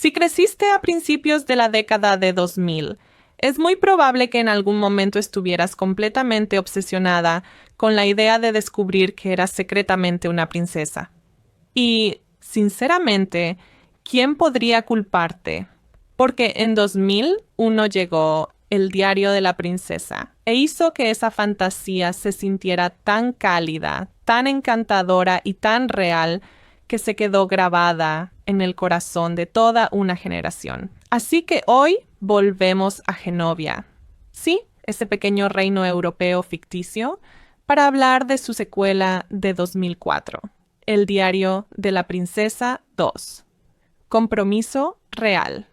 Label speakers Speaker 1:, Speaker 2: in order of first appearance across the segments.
Speaker 1: Si creciste a principios de la década de 2000, es muy probable que en algún momento estuvieras completamente obsesionada con la idea de descubrir que eras secretamente una princesa. Y, sinceramente, ¿quién podría culparte? Porque en 2001 llegó El diario de la princesa e hizo que esa fantasía se sintiera tan cálida, tan encantadora y tan real que se quedó grabada en el corazón de toda una generación. Así que hoy volvemos a Genovia. Sí, ese pequeño reino europeo ficticio, para hablar de su secuela de 2004, El diario de la princesa 2. Compromiso real.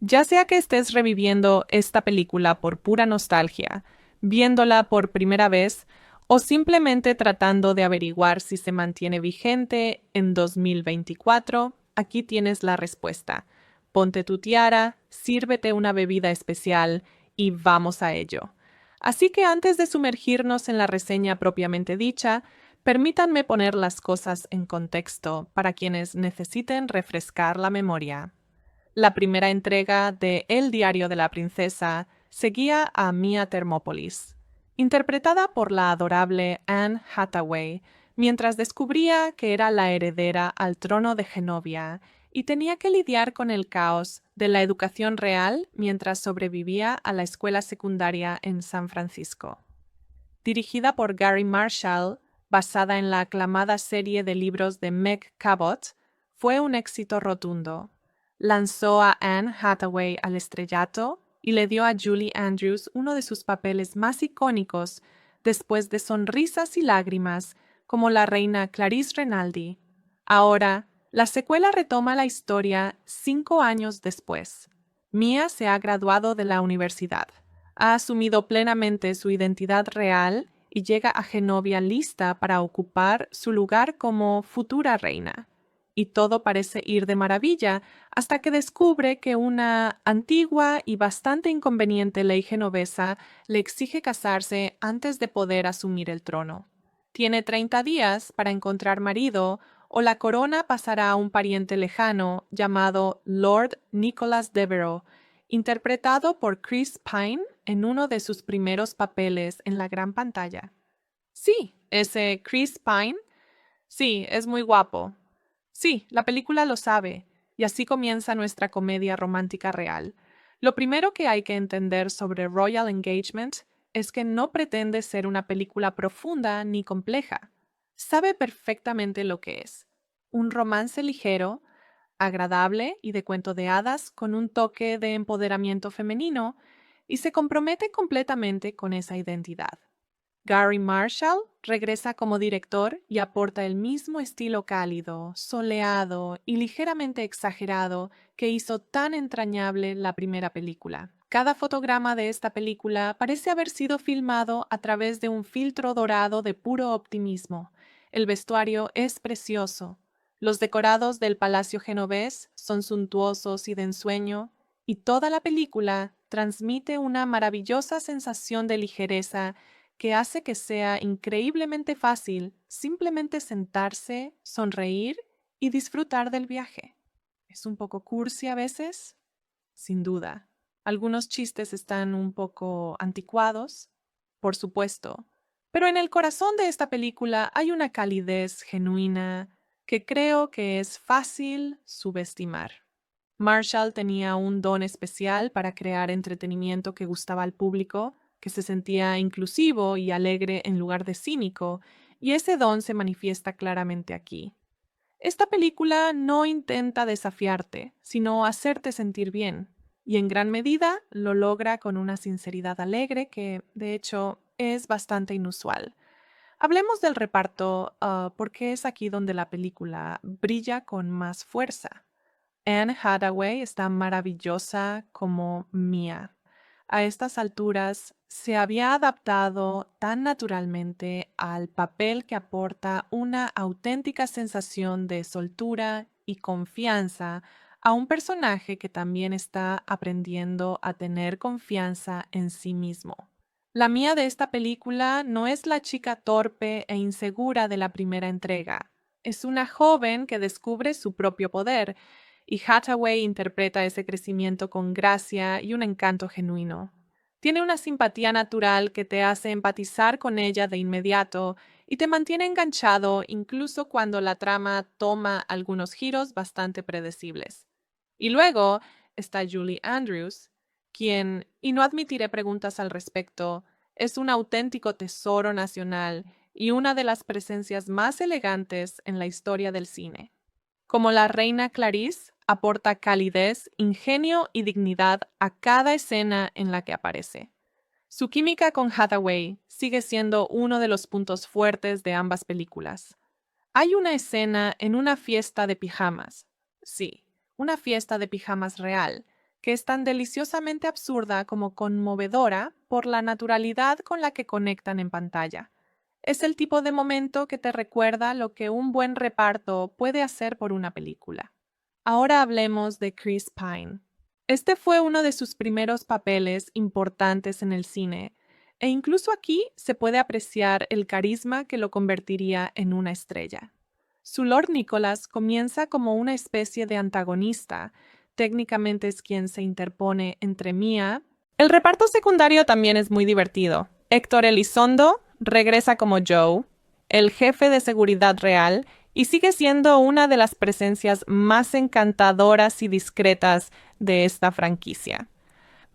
Speaker 1: Ya sea que estés reviviendo esta película por pura nostalgia, viéndola por primera vez o simplemente tratando de averiguar si se mantiene vigente en 2024, aquí tienes la respuesta. Ponte tu tiara, sírvete una bebida especial y vamos a ello. Así que antes de sumergirnos en la reseña propiamente dicha, permítanme poner las cosas en contexto para quienes necesiten refrescar la memoria. La primera entrega de El diario de la princesa seguía a Mia Thermopolis, interpretada por la adorable Anne Hathaway, mientras descubría que era la heredera al trono de Genovia y tenía que lidiar con el caos de la educación real mientras sobrevivía a la escuela secundaria en San Francisco. Dirigida por Gary Marshall, basada en la aclamada serie de libros de Meg Cabot, fue un éxito rotundo. Lanzó a Anne Hathaway al estrellato y le dio a Julie Andrews uno de sus papeles más icónicos después de Sonrisas y lágrimas, como la reina Clarice Renaldi. Ahora, la secuela retoma la historia 5 años después. Mia se ha graduado de la universidad, ha asumido plenamente su identidad real y llega a Genovia lista para ocupar su lugar como futura reina. Y todo parece ir de maravilla hasta que descubre que una antigua y bastante inconveniente ley genovesa le exige casarse antes de poder asumir el trono. Tiene 30 días para encontrar marido o la corona pasará a un pariente lejano llamado Lord Nicholas Devereux, interpretado por Chris Pine en uno de sus primeros papeles en la gran pantalla. Sí, ese Chris Pine. Sí, es muy guapo. Sí, la película lo sabe, y así comienza nuestra comedia romántica real. Lo primero que hay que entender sobre Royal Engagement es que no pretende ser una película profunda ni compleja. Sabe perfectamente lo que es. Un romance ligero, agradable y de cuento de hadas con un toque de empoderamiento femenino, y se compromete completamente con esa identidad. Gary Marshall regresa como director y aporta el mismo estilo cálido, soleado y ligeramente exagerado que hizo tan entrañable la primera película. Cada fotograma de esta película parece haber sido filmado a través de un filtro dorado de puro optimismo. El vestuario es precioso. Los decorados del Palacio Genovés son suntuosos y de ensueño, y toda la película transmite una maravillosa sensación de ligereza que hace que sea increíblemente fácil simplemente sentarse, sonreír y disfrutar del viaje. ¿Es un poco cursi a veces? Sin duda. Algunos chistes están un poco anticuados, por supuesto, pero en el corazón de esta película hay una calidez genuina que creo que es fácil subestimar. Marshall tenía un don especial para crear entretenimiento que gustaba al público, que se sentía inclusivo y alegre en lugar de cínico, y ese don se manifiesta claramente aquí. Esta película no intenta desafiarte, sino hacerte sentir bien, y en gran medida lo logra con una sinceridad alegre que, de hecho, es bastante inusual. Hablemos del reparto, porque es aquí donde la película brilla con más fuerza. Anne Hathaway está maravillosa como Mia. A estas alturas se había adaptado tan naturalmente al papel que aporta una auténtica sensación de soltura y confianza a un personaje que también está aprendiendo a tener confianza en sí mismo. La Mia de esta película no es la chica torpe e insegura de la primera entrega. Es una joven que descubre su propio poder y Hathaway interpreta ese crecimiento con gracia y un encanto genuino. Tiene una simpatía natural que te hace empatizar con ella de inmediato y te mantiene enganchado incluso cuando la trama toma algunos giros bastante predecibles. Y luego está Julie Andrews, quien, y no admitiré preguntas al respecto, es un auténtico tesoro nacional y una de las presencias más elegantes en la historia del cine. Como la reina Clarice, aporta calidez, ingenio y dignidad a cada escena en la que aparece. Su química con Hathaway sigue siendo uno de los puntos fuertes de ambas películas. Hay una escena en una fiesta de pijamas. Sí, una fiesta de pijamas real, que es tan deliciosamente absurda como conmovedora por la naturalidad con la que conectan en pantalla. Es el tipo de momento que te recuerda lo que un buen reparto puede hacer por una película. Ahora hablemos de Chris Pine. Este fue uno de sus primeros papeles importantes en el cine, e incluso aquí se puede apreciar el carisma que lo convertiría en una estrella. Su Lord Nicholas comienza como una especie de antagonista, técnicamente es quien se interpone entre Mia. El reparto secundario también es muy divertido. Héctor Elizondo regresa como Joe, el jefe de seguridad real, y sigue siendo una de las presencias más encantadoras y discretas de esta franquicia.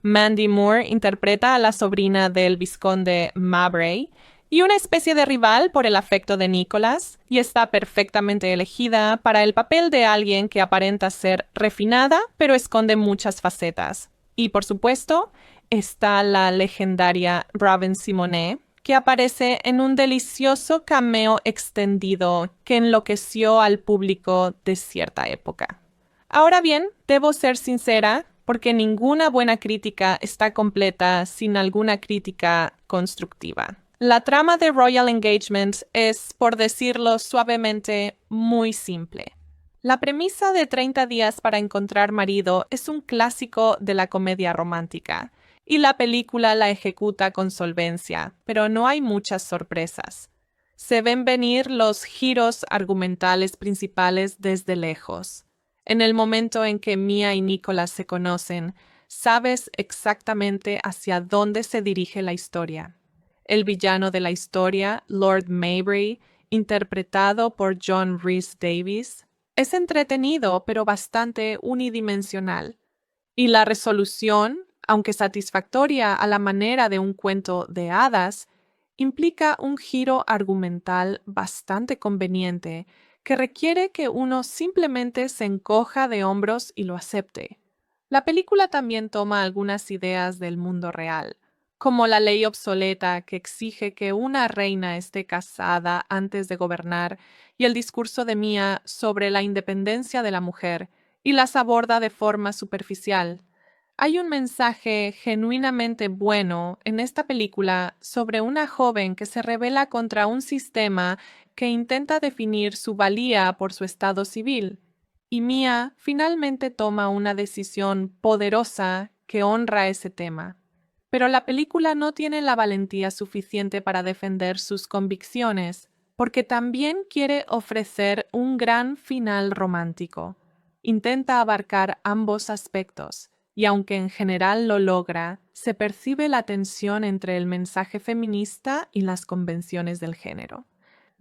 Speaker 1: Mandy Moore interpreta a la sobrina del vizconde Mowbray y una especie de rival por el afecto de Nicholas, y está perfectamente elegida para el papel de alguien que aparenta ser refinada, pero esconde muchas facetas. Y por supuesto, está la legendaria Raven-Symoné, que aparece en un delicioso cameo extendido que enloqueció al público de cierta época. Ahora bien, debo ser sincera, porque ninguna buena crítica está completa sin alguna crítica constructiva. La trama de Royal Engagement es, por decirlo suavemente, muy simple. La premisa de 30 días para encontrar marido es un clásico de la comedia romántica, y la película la ejecuta con solvencia, pero no hay muchas sorpresas. Se ven venir los giros argumentales principales desde lejos. En el momento en que Mia y Nicholas se conocen, sabes exactamente hacia dónde se dirige la historia. El villano de la historia, Lord Mowbray, interpretado por John Rhys Davies, es entretenido pero bastante unidimensional. Y la resolución, aunque satisfactoria a la manera de un cuento de hadas, implica un giro argumental bastante conveniente que requiere que uno simplemente se encoja de hombros y lo acepte. La película también toma algunas ideas del mundo real, como la ley obsoleta que exige que una reina esté casada antes de gobernar y el discurso de Mia sobre la independencia de la mujer, y las aborda de forma superficial. Hay un mensaje genuinamente bueno en esta película sobre una joven que se rebela contra un sistema que intenta definir su valía por su estado civil, y Mia finalmente toma una decisión poderosa que honra ese tema. Pero la película no tiene la valentía suficiente para defender sus convicciones, porque también quiere ofrecer un gran final romántico. Intenta abarcar ambos aspectos, y aunque en general lo logra, se percibe la tensión entre el mensaje feminista y las convenciones del género.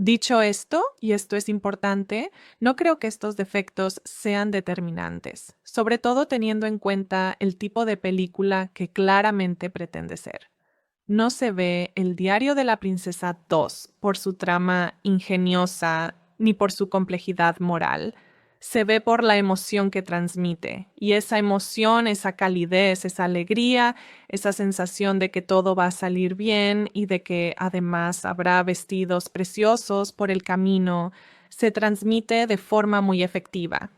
Speaker 1: Dicho esto, y esto es importante, no creo que estos defectos sean determinantes, sobre todo teniendo en cuenta el tipo de película que claramente pretende ser. No se ve El diario de la princesa 2 por su trama ingeniosa ni por su complejidad moral. Se ve por la emoción que transmite, y esa emoción, esa calidez, esa alegría, esa sensación de que todo va a salir bien y de que además habrá vestidos preciosos por el camino, se transmite de forma muy efectiva.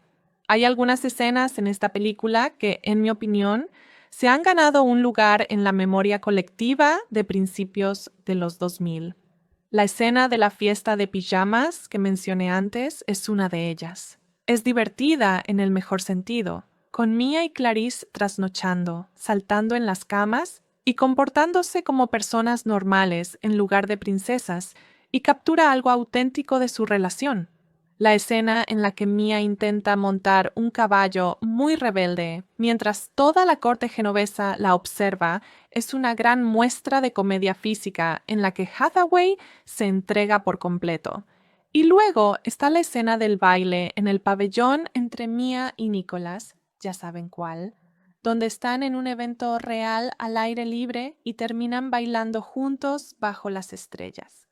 Speaker 1: Hay algunas escenas en esta película que, en mi opinión, se han ganado un lugar en la memoria colectiva de principios de los 2000. La escena de la fiesta de pijamas que mencioné antes es una de ellas. Es divertida en el mejor sentido, con Mia y Clarice trasnochando, saltando en las camas y comportándose como personas normales en lugar de princesas, y captura algo auténtico de su relación. La escena en la que Mia intenta montar un caballo muy rebelde mientras toda la corte genovesa la observa es una gran muestra de comedia física en la que Hathaway se entrega por completo. Y luego está la escena del baile en el pabellón entre Mia y Nicholas, ya saben cuál, donde están en un evento real al aire libre y terminan bailando juntos bajo las estrellas.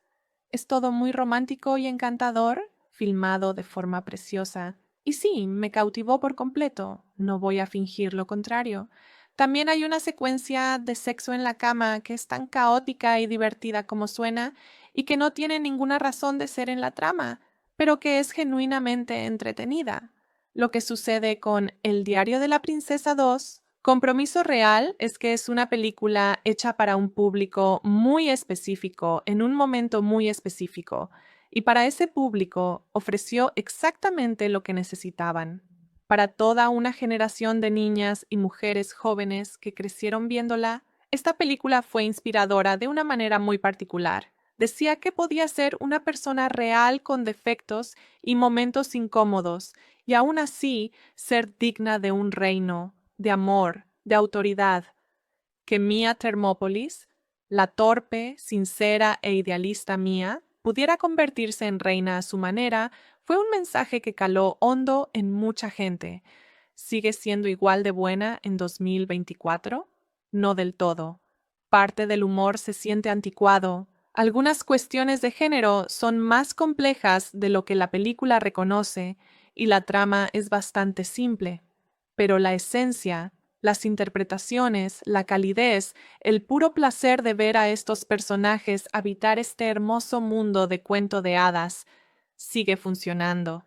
Speaker 1: Es todo muy romántico y encantador, filmado de forma preciosa. Y sí, me cautivó por completo, no voy a fingir lo contrario. También hay una secuencia de sexo en la cama que es tan caótica y divertida como suena y que no tiene ninguna razón de ser en la trama, pero que es genuinamente entretenida. Lo que sucede con El diario de la princesa 2, Compromiso Real, es que es una película hecha para un público muy específico, en un momento muy específico, y para ese público ofreció exactamente lo que necesitaban. Para toda una generación de niñas y mujeres jóvenes que crecieron viéndola, esta película fue inspiradora de una manera muy particular. Decía que podía ser una persona real con defectos y momentos incómodos, y aún así ser digna de un reino, de amor, de autoridad. Que Mia Thermopolis, la torpe, sincera e idealista Mia, pudiera convertirse en reina a su manera, fue un mensaje que caló hondo en mucha gente. ¿Sigue siendo igual de buena en 2024? No del todo. Parte del humor se siente anticuado. Algunas cuestiones de género son más complejas de lo que la película reconoce y la trama es bastante simple. Pero la esencia, las interpretaciones, la calidez, el puro placer de ver a estos personajes habitar este hermoso mundo de cuento de hadas, sigue funcionando.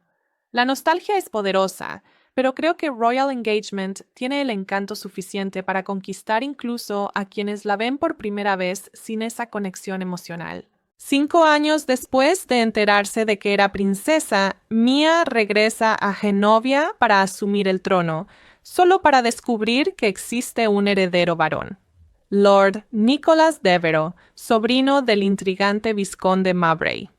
Speaker 1: La nostalgia es poderosa, pero creo que Royal Engagement tiene el encanto suficiente para conquistar incluso a quienes la ven por primera vez sin esa conexión emocional. 5 años después de enterarse de que era princesa, Mia regresa a Genovia para asumir el trono, solo para descubrir que existe un heredero varón. Lord Nicholas Devereux, sobrino del intrigante vizconde Mowbray.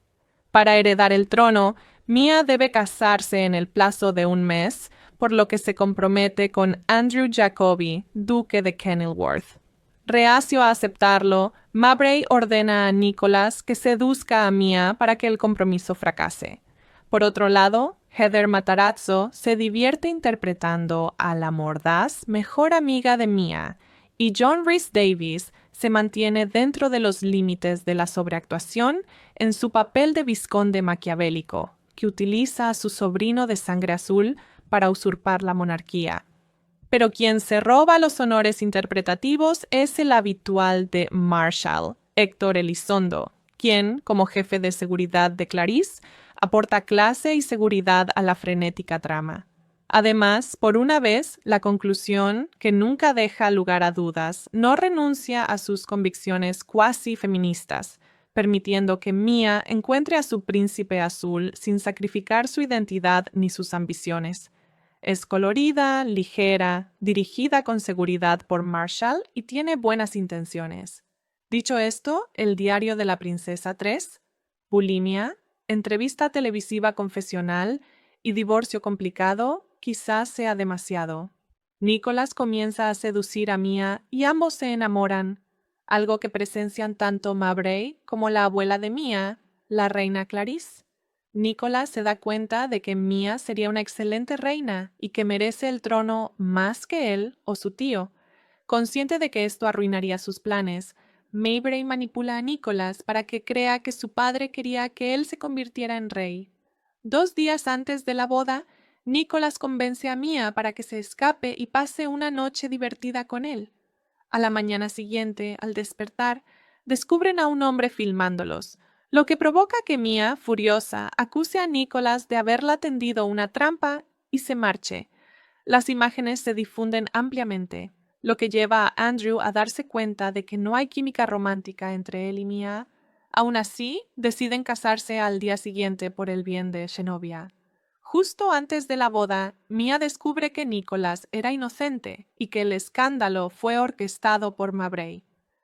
Speaker 1: Para heredar el trono, Mia debe casarse en el plazo de un mes, por lo que se compromete con Andrew Jacobi, duque de Kenilworth. Reacio a aceptarlo, Mowbray ordena a Nicholas que seduzca a Mia para que el compromiso fracase. Por otro lado, Heather Matarazzo se divierte interpretando a la mordaz mejor amiga de Mia, y John Rhys Davies se mantiene dentro de los límites de la sobreactuación en su papel de vizconde maquiavélico, que utiliza a su sobrino de sangre azul para usurpar la monarquía. Pero quien se roba los honores interpretativos es el habitual de Marshall, Héctor Elizondo, quien, como jefe de seguridad de Clarice, aporta clase y seguridad a la frenética trama. Además, por una vez, la conclusión, que nunca deja lugar a dudas, no renuncia a sus convicciones cuasi feministas, permitiendo que Mia encuentre a su príncipe azul sin sacrificar su identidad ni sus ambiciones. Es colorida, ligera, dirigida con seguridad por Marshall y tiene buenas intenciones. Dicho esto, El diario de la princesa 3, Bulimia, entrevista televisiva confesional y divorcio complicado quizás sea demasiado. Nicholas comienza a seducir a Mia y ambos se enamoran, algo que presencian tanto Mowbray como la abuela de Mia, la reina Clarice. Nicholas se da cuenta de que Mia sería una excelente reina y que merece el trono más que él o su tío. Consciente de que esto arruinaría sus planes, Mowbray manipula a Nicholas para que crea que su padre quería que él se convirtiera en rey. 2 días antes de la boda, Nicholas convence a Mia para que se escape y pase una noche divertida con él. A la mañana siguiente, al despertar, descubren a un hombre filmándolos, lo que provoca que Mia, furiosa, acuse a Nicholas de haberla tendido una trampa y se marche. Las imágenes se difunden ampliamente, lo que lleva a Andrew a darse cuenta de que no hay química romántica entre él y Mia. Aún así, deciden casarse al día siguiente por el bien de Genovia. Justo antes de la boda, Mia descubre que Nicholas era inocente y que el escándalo fue orquestado por Mowbray.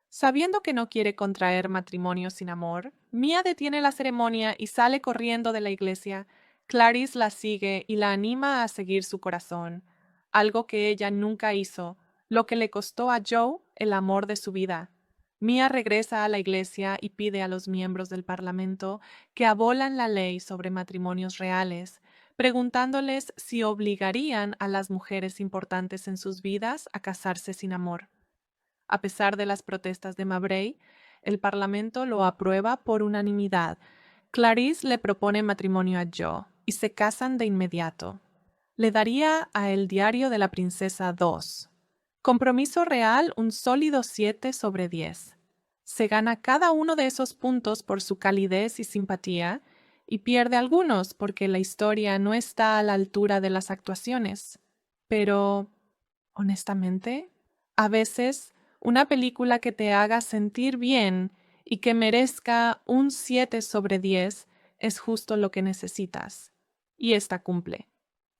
Speaker 1: Sabiendo que no quiere contraer matrimonio sin amor, Mia detiene la ceremonia y sale corriendo de la iglesia, Clarice la sigue y la anima a seguir su corazón, algo que ella nunca hizo, lo que le costó a Joe el amor de su vida. Mia regresa a la iglesia y pide a los miembros del Parlamento que abolan la ley sobre matrimonios reales, preguntándoles si obligarían a las mujeres importantes en sus vidas a casarse sin amor. A pesar de las protestas de Mabray, el Parlamento lo aprueba por unanimidad. Clarice le propone matrimonio a Joe y se casan de inmediato. Le daría a El diario de la princesa 2. Compromiso real un sólido 7/10. Se gana cada uno de esos puntos por su calidez y simpatía y pierde algunos porque la historia no está a la altura de las actuaciones. Pero, honestamente, a veces una película que te haga sentir bien y que merezca un 7/10 es justo lo que necesitas. Y esta cumple.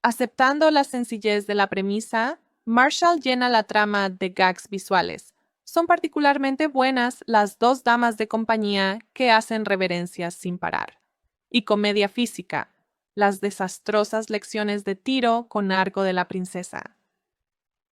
Speaker 1: Aceptando la sencillez de la premisa, Marshall llena la trama de gags visuales. Son particularmente buenas las dos damas de compañía que hacen reverencias sin parar. Y comedia física, las desastrosas lecciones de tiro con arco de la princesa.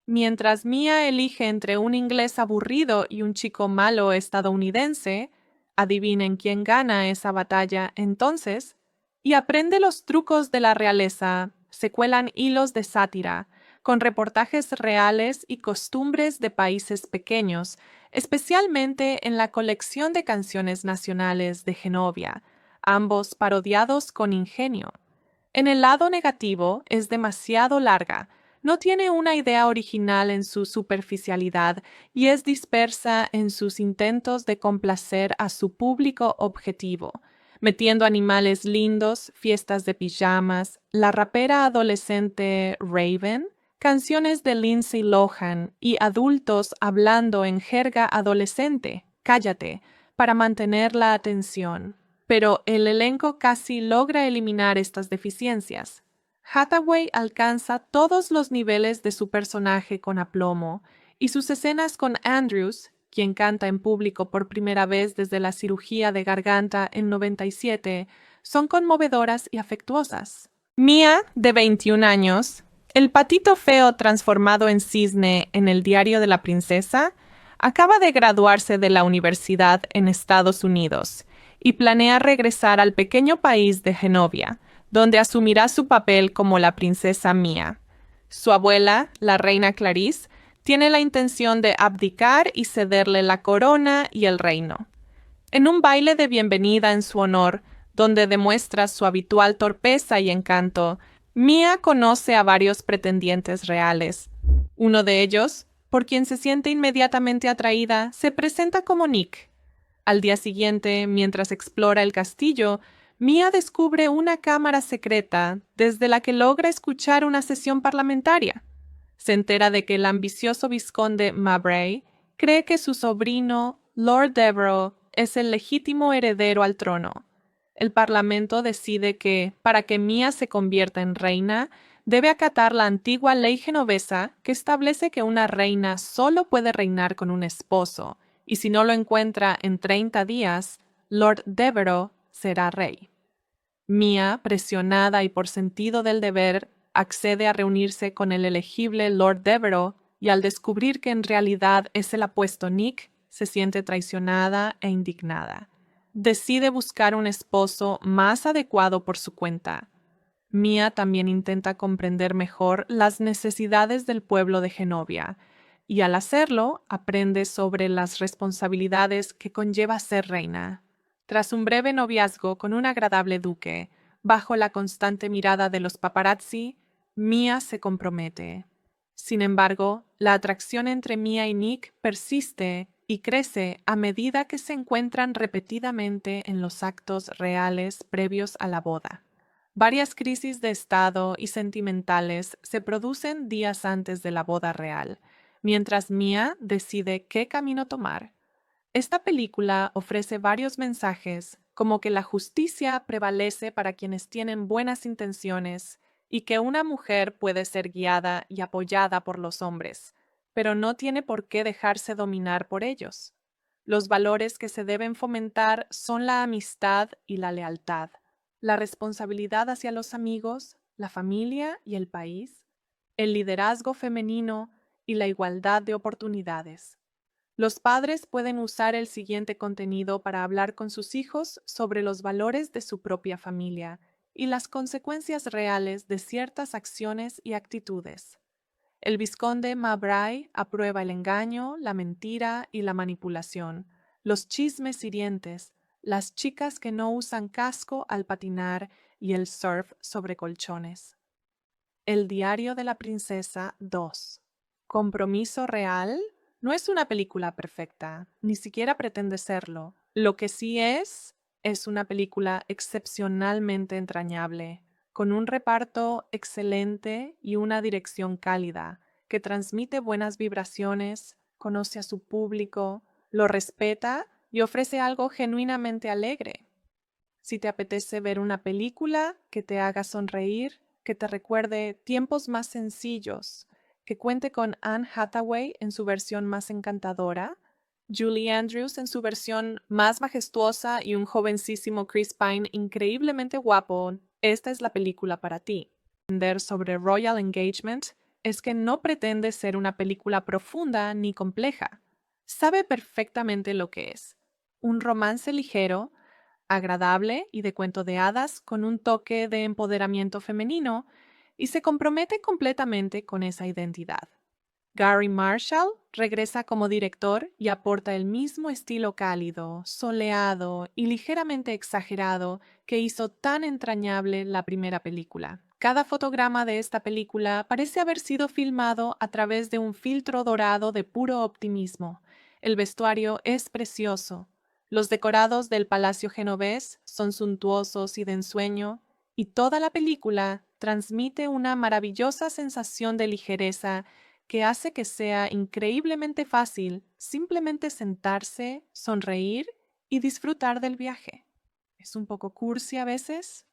Speaker 1: Mientras Mia elige entre un inglés aburrido y un chico malo estadounidense, adivinen quién gana esa batalla entonces, y aprende los trucos de la realeza, se cuelan hilos de sátira, con reportajes reales y costumbres de países pequeños, especialmente en la colección de canciones nacionales de Genovia, ambos parodiados con ingenio. En el lado negativo es demasiado larga, no tiene una idea original en su superficialidad y es dispersa en sus intentos de complacer a su público objetivo, metiendo animales lindos, fiestas de pijamas, la rapera adolescente Raven, canciones de Lindsay Lohan y adultos hablando en jerga adolescente, cállate, para mantener la atención. Pero el elenco casi logra eliminar estas deficiencias. Hathaway alcanza todos los niveles de su personaje con aplomo, y sus escenas con Andrews, quien canta en público por primera vez desde la cirugía de garganta en 97, son conmovedoras y afectuosas. Mia, de 21 años, el patito feo transformado en cisne en El diario de la princesa, acaba de graduarse de la universidad en Estados Unidos y planea regresar al pequeño país de Genovia, donde asumirá su papel como la princesa Mia. Su abuela, la reina Clarice, tiene la intención de abdicar y cederle la corona y el reino. En un baile de bienvenida en su honor, donde demuestra su habitual torpeza y encanto, Mia conoce a varios pretendientes reales. Uno de ellos, por quien se siente inmediatamente atraída, se presenta como Nick. Al día siguiente, mientras explora el castillo, Mia descubre una cámara secreta desde la que logra escuchar una sesión parlamentaria. Se entera de que el ambicioso vizconde Mabray cree que su sobrino, Lord Devereux, es el legítimo heredero al trono. El Parlamento decide que, para que Mia se convierta en reina, debe acatar la antigua ley genovesa que establece que una reina solo puede reinar con un esposo, y si no lo encuentra en 30 días, Lord Devereux será rey. Mia, presionada y por sentido del deber, accede a reunirse con el elegible Lord Devereux y al descubrir que en realidad es el apuesto Nick, se siente traicionada e indignada. Decide buscar un esposo más adecuado por su cuenta. Mia también intenta comprender mejor las necesidades del pueblo de Genovia y al hacerlo aprende sobre las responsabilidades que conlleva ser reina. Tras un breve noviazgo con un agradable duque, bajo la constante mirada de los paparazzi, Mia se compromete. Sin embargo, la atracción entre Mia y Nick persiste y crece a medida que se encuentran repetidamente en los actos reales previos a la boda. Varias crisis de estado y sentimentales se producen días antes de la boda real, mientras Mia decide qué camino tomar. Esta película ofrece varios mensajes, como que la justicia prevalece para quienes tienen buenas intenciones y que una mujer puede ser guiada y apoyada por los hombres, pero no tiene por qué dejarse dominar por ellos. Los valores que se deben fomentar son la amistad y la lealtad, la responsabilidad hacia los amigos, la familia y el país, el liderazgo femenino y la igualdad de oportunidades. Los padres pueden usar el siguiente contenido para hablar con sus hijos sobre los valores de su propia familia y las consecuencias reales de ciertas acciones y actitudes. El vizconde Mowbray aprueba el engaño, la mentira y la manipulación, los chismes hirientes, las chicas que no usan casco al patinar y el surf sobre colchones. El diario de la princesa 2. Compromiso real no es una película perfecta, ni siquiera pretende serlo. Lo que sí es una película excepcionalmente entrañable, con un reparto excelente y una dirección cálida, que transmite buenas vibraciones, conoce a su público, lo respeta y ofrece algo genuinamente alegre. Si te apetece ver una película que te haga sonreír, que te recuerde tiempos más sencillos, que cuente con Anne Hathaway en su versión más encantadora, Julie Andrews en su versión más majestuosa y un jovencísimo Chris Pine increíblemente guapo, esta es la película para ti. Entender sobre Royal Engagement es que no pretende ser una película profunda ni compleja. Sabe perfectamente lo que es. Un romance ligero, agradable y de cuento de hadas con un toque de empoderamiento femenino y se compromete completamente con esa identidad. Gary Marshall regresa como director y aporta el mismo estilo cálido, soleado y ligeramente exagerado que hizo tan entrañable la primera película. Cada fotograma de esta película parece haber sido filmado a través de un filtro dorado de puro optimismo. El vestuario es precioso. Los decorados del Palacio Genovés son suntuosos y de ensueño, y toda la película transmite una maravillosa sensación de ligereza que hace que sea increíblemente fácil simplemente sentarse, sonreír y disfrutar del viaje. ¿Es un poco cursi a veces?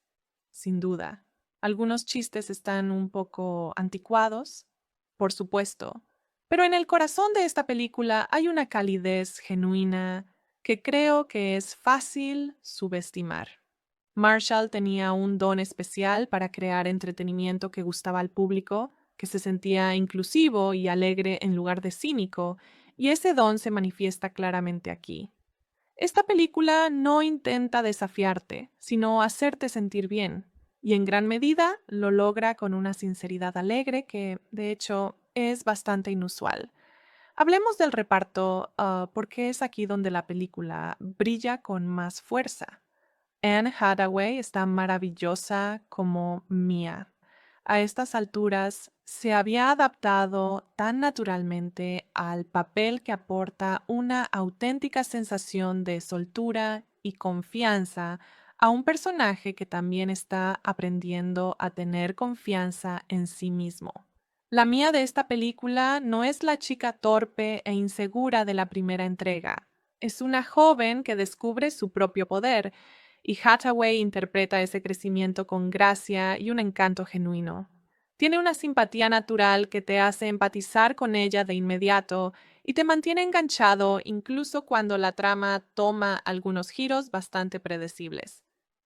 Speaker 1: Sin duda. Algunos chistes están un poco anticuados, por supuesto, pero en el corazón de esta película hay una calidez genuina que creo que es fácil subestimar. Marshall tenía un don especial para crear entretenimiento que gustaba al público, que se sentía inclusivo y alegre en lugar de cínico, y ese don se manifiesta claramente aquí. Esta película no intenta desafiarte, sino hacerte sentir bien, y en gran medida lo logra con una sinceridad alegre que, de hecho, es bastante inusual. Hablemos del reparto, porque es aquí donde la película brilla con más fuerza. Anne Hathaway está maravillosa como Mia. A estas alturas se había adaptado tan naturalmente al papel que aporta una auténtica sensación de soltura y confianza a un personaje que también está aprendiendo a tener confianza en sí mismo. La Mia de esta película no es la chica torpe e insegura de la primera entrega. Es una joven que descubre su propio poder, y Hathaway interpreta ese crecimiento con gracia y un encanto genuino. Tiene una simpatía natural que te hace empatizar con ella de inmediato y te mantiene enganchado incluso cuando la trama toma algunos giros bastante predecibles.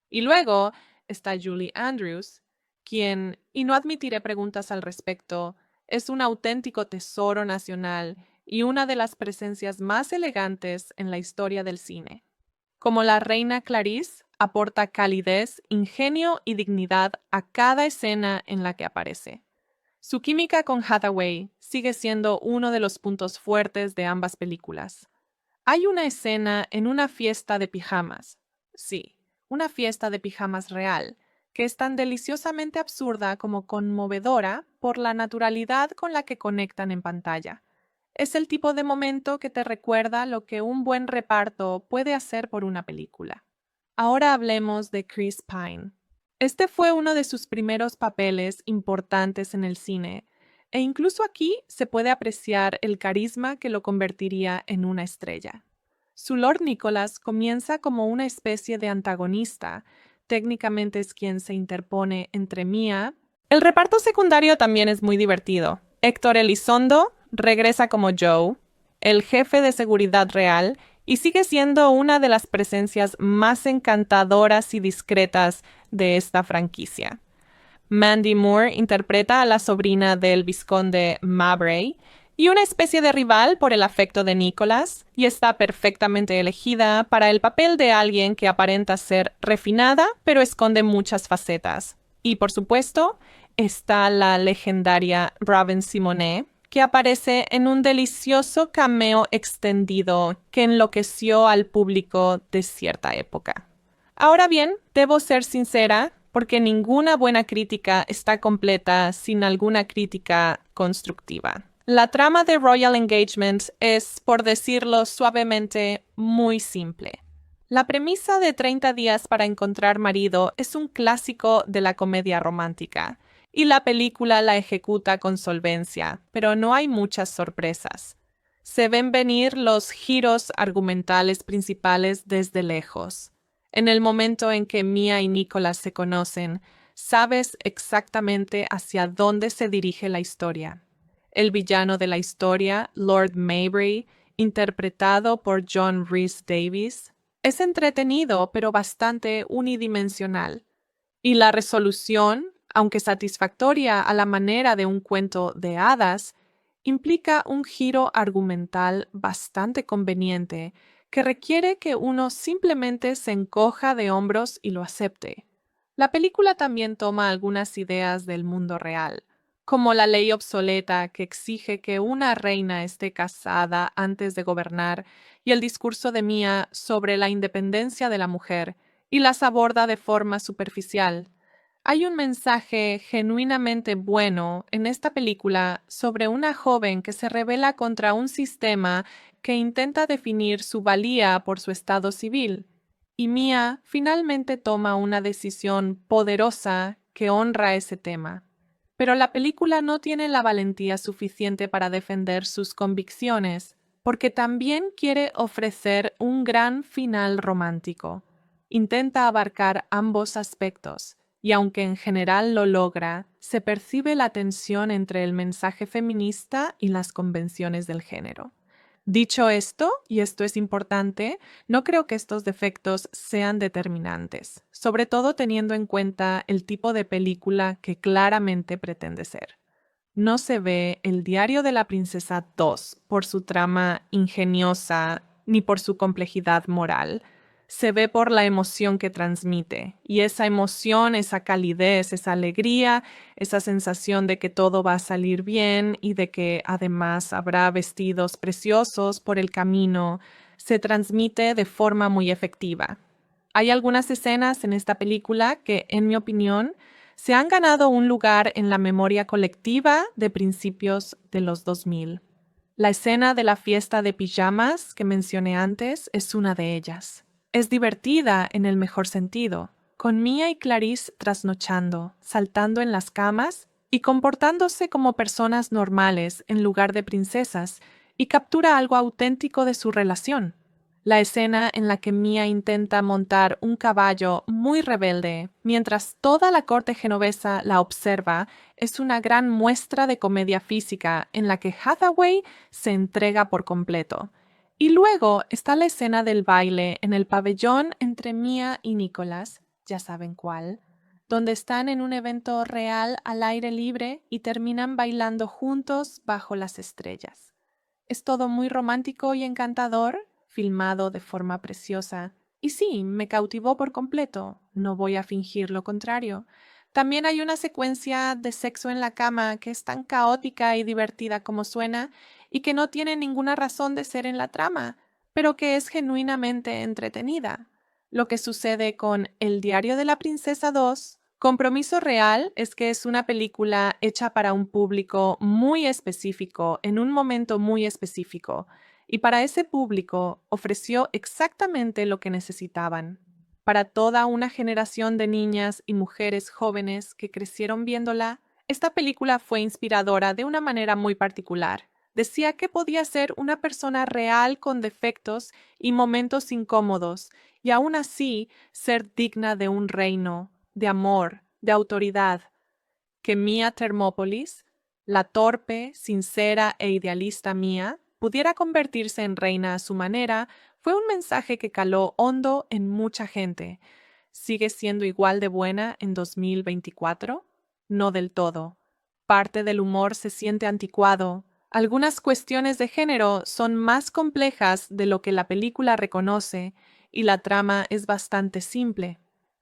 Speaker 1: Y luego está Julie Andrews, quien, y no admitiré preguntas al respecto, es un auténtico tesoro nacional y una de las presencias más elegantes en la historia del cine. Como la reina Clarice, aporta calidez, ingenio y dignidad a cada escena en la que aparece. Su química con Hathaway sigue siendo uno de los puntos fuertes de ambas películas. Hay una escena en una fiesta de pijamas. Sí, una fiesta de pijamas real, que es tan deliciosamente absurda como conmovedora por la naturalidad con la que conectan en pantalla. Es el tipo de momento que te recuerda lo que un buen reparto puede hacer por una película. Ahora hablemos de Chris Pine. Este fue uno de sus primeros papeles importantes en el cine, e incluso aquí se puede apreciar el carisma que lo convertiría en una estrella. Su Lord Nicholas comienza como una especie de antagonista, técnicamente es quien se interpone entre Mia. El reparto secundario también es muy divertido. Héctor Elizondo regresa como Joe, el jefe de seguridad real, y sigue siendo una de las presencias más encantadoras y discretas de esta franquicia. Mandy Moore interpreta a la sobrina del vizconde Mowbray y una especie de rival por el afecto de Nicholas, y está perfectamente elegida para el papel de alguien que aparenta ser refinada, pero esconde muchas facetas. Y por supuesto, está la legendaria Raven-Symoné, que aparece en un delicioso cameo extendido que enloqueció al público de cierta época. Ahora bien, debo ser sincera, porque ninguna buena crítica está completa sin alguna crítica constructiva. La trama de Royal Engagement es, por decirlo suavemente, muy simple. La premisa de 30 días para encontrar marido es un clásico de la comedia romántica, y la película la ejecuta con solvencia, pero no hay muchas sorpresas. Se ven venir los giros argumentales principales desde lejos. En el momento en que Mia y Nicholas se conocen, sabes exactamente hacia dónde se dirige la historia. El villano de la historia, Lord Maybury, interpretado por John Rhys Davies, es entretenido pero bastante unidimensional. Y la resolución, aunque satisfactoria a la manera de un cuento de hadas, implica un giro argumental bastante conveniente que requiere que uno simplemente se encoja de hombros y lo acepte. La película también toma algunas ideas del mundo real, como la ley obsoleta que exige que una reina esté casada antes de gobernar, y el discurso de Mia sobre la independencia de la mujer, y las aborda de forma superficial. Hay un mensaje genuinamente bueno en esta película sobre una joven que se rebela contra un sistema que intenta definir su valía por su estado civil, y Mia finalmente toma una decisión poderosa que honra ese tema. Pero la película no tiene la valentía suficiente para defender sus convicciones, porque también quiere ofrecer un gran final romántico. Intenta abarcar ambos aspectos, y aunque en general lo logra, se percibe la tensión entre el mensaje feminista y las convenciones del género. Dicho esto, y esto es importante, no creo que estos defectos sean determinantes, sobre todo teniendo en cuenta el tipo de película que claramente pretende ser. No se ve El diario de la princesa 2 por su trama ingeniosa ni por su complejidad moral. Se ve por la emoción que transmite, y esa emoción, esa calidez, esa alegría, esa sensación de que todo va a salir bien y de que además habrá vestidos preciosos por el camino, se transmite de forma muy efectiva. Hay algunas escenas en esta película que, en mi opinión, se han ganado un lugar en la memoria colectiva de principios de los 2000. La escena de la fiesta de pijamas que mencioné antes es una de ellas. Es divertida en el mejor sentido, con Mia y Clarice trasnochando, saltando en las camas y comportándose como personas normales en lugar de princesas, y captura algo auténtico de su relación. La escena en la que Mia intenta montar un caballo muy rebelde mientras toda la corte genovesa la observa es una gran muestra de comedia física en la que Hathaway se entrega por completo. Y luego está la escena del baile en el pabellón entre Mia y Nicholas, ya saben cuál, donde están en un evento real al aire libre y terminan bailando juntos bajo las estrellas. Es todo muy romántico y encantador, filmado de forma preciosa. Y sí, me cautivó por completo, no voy a fingir lo contrario. También hay una secuencia de sexo en la cama que es tan caótica y divertida como suena y que no tiene ninguna razón de ser en la trama, pero que es genuinamente entretenida. Lo que sucede con El diario de la princesa 2, Compromiso Real, es que es una película hecha para un público muy específico, en un momento muy específico, y para ese público ofreció exactamente lo que necesitaban. Para toda una generación de niñas y mujeres jóvenes que crecieron viéndola, esta película fue inspiradora de una manera muy particular. Decía que podía ser una persona real con defectos y momentos incómodos, y aún así ser digna de un reino, de amor, de autoridad, que Mia Thermopolis, la torpe, sincera e idealista Mia, pudiera convertirse en reina a su manera fue un mensaje que caló hondo en mucha gente. ¿Sigue siendo igual de buena en 2024? No del todo. Parte del humor se siente anticuado. Algunas cuestiones de género son más complejas de lo que la película reconoce y la trama es bastante simple.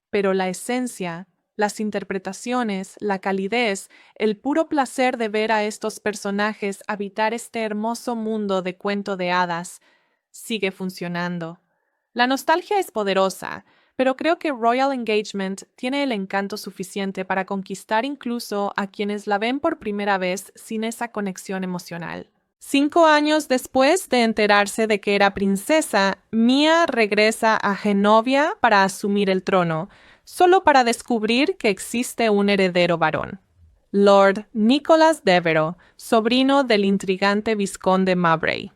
Speaker 1: Pero la esencia, las interpretaciones, la calidez, el puro placer de ver a estos personajes habitar este hermoso mundo de cuento de hadas, sigue funcionando. La nostalgia es poderosa, pero creo que Royal Engagement tiene el encanto suficiente para conquistar incluso a quienes la ven por primera vez sin esa conexión emocional. 5 años después de enterarse de que era princesa, Mia regresa a Genovia para asumir el trono, solo para descubrir que existe un heredero varón. Lord Nicholas Devereux, sobrino del intrigante vizconde Mowbray.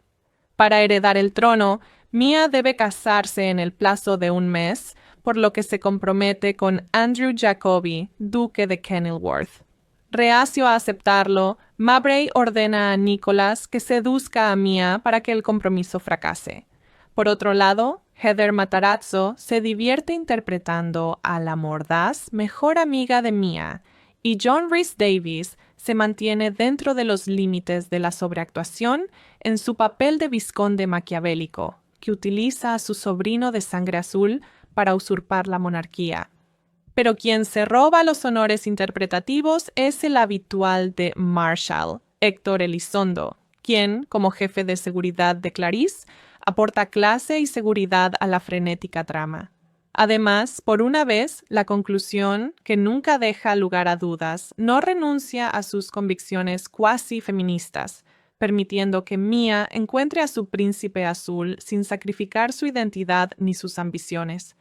Speaker 1: Para heredar el trono, Mia debe casarse en el plazo de un mes, por lo que se compromete con Andrew Jacobi, duque de Kenilworth. Reacio a aceptarlo, Mowbray ordena a Nicholas que seduzca a Mia para que el compromiso fracase. Por otro lado, Heather Matarazzo se divierte interpretando a la mordaz mejor amiga de Mia, y John Rhys Davies se mantiene dentro de los límites de la sobreactuación en su papel de vizconde maquiavélico, que utiliza a su sobrino de sangre azul para usurpar la monarquía. Pero quien se roba los honores interpretativos es el habitual de Marshall, Héctor Elizondo, quien, como jefe de seguridad de Clarice, aporta clase y seguridad a la frenética trama. Además, por una vez, la conclusión, que nunca deja lugar a dudas, no renuncia a sus convicciones cuasi feministas, permitiendo que Mia encuentre a su príncipe azul sin sacrificar su identidad ni sus ambiciones.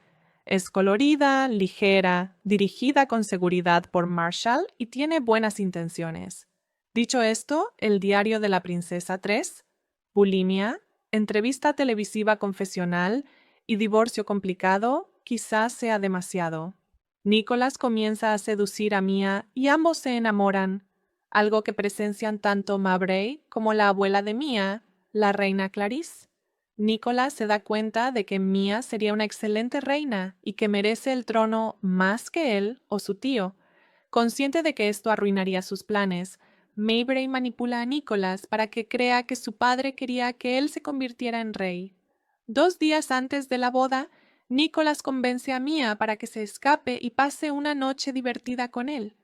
Speaker 1: Es colorida, ligera, dirigida con seguridad por Marshall y tiene buenas intenciones. Dicho esto, El diario de la princesa 3, bulimia, entrevista televisiva confesional y divorcio complicado quizás sea demasiado. Nicholas comienza a seducir a Mia y ambos se enamoran, algo que presencian tanto Mowbray como la abuela de Mia, la reina Clarice. Nicholas se da cuenta de que Mia sería una excelente reina y que merece el trono más que él o su tío. Consciente de que esto arruinaría sus planes, Mowbray manipula a Nicholas para que crea que su padre quería que él se convirtiera en rey. 2 días antes de la boda, Nicholas convence a Mia para que se escape y pase una noche divertida con él.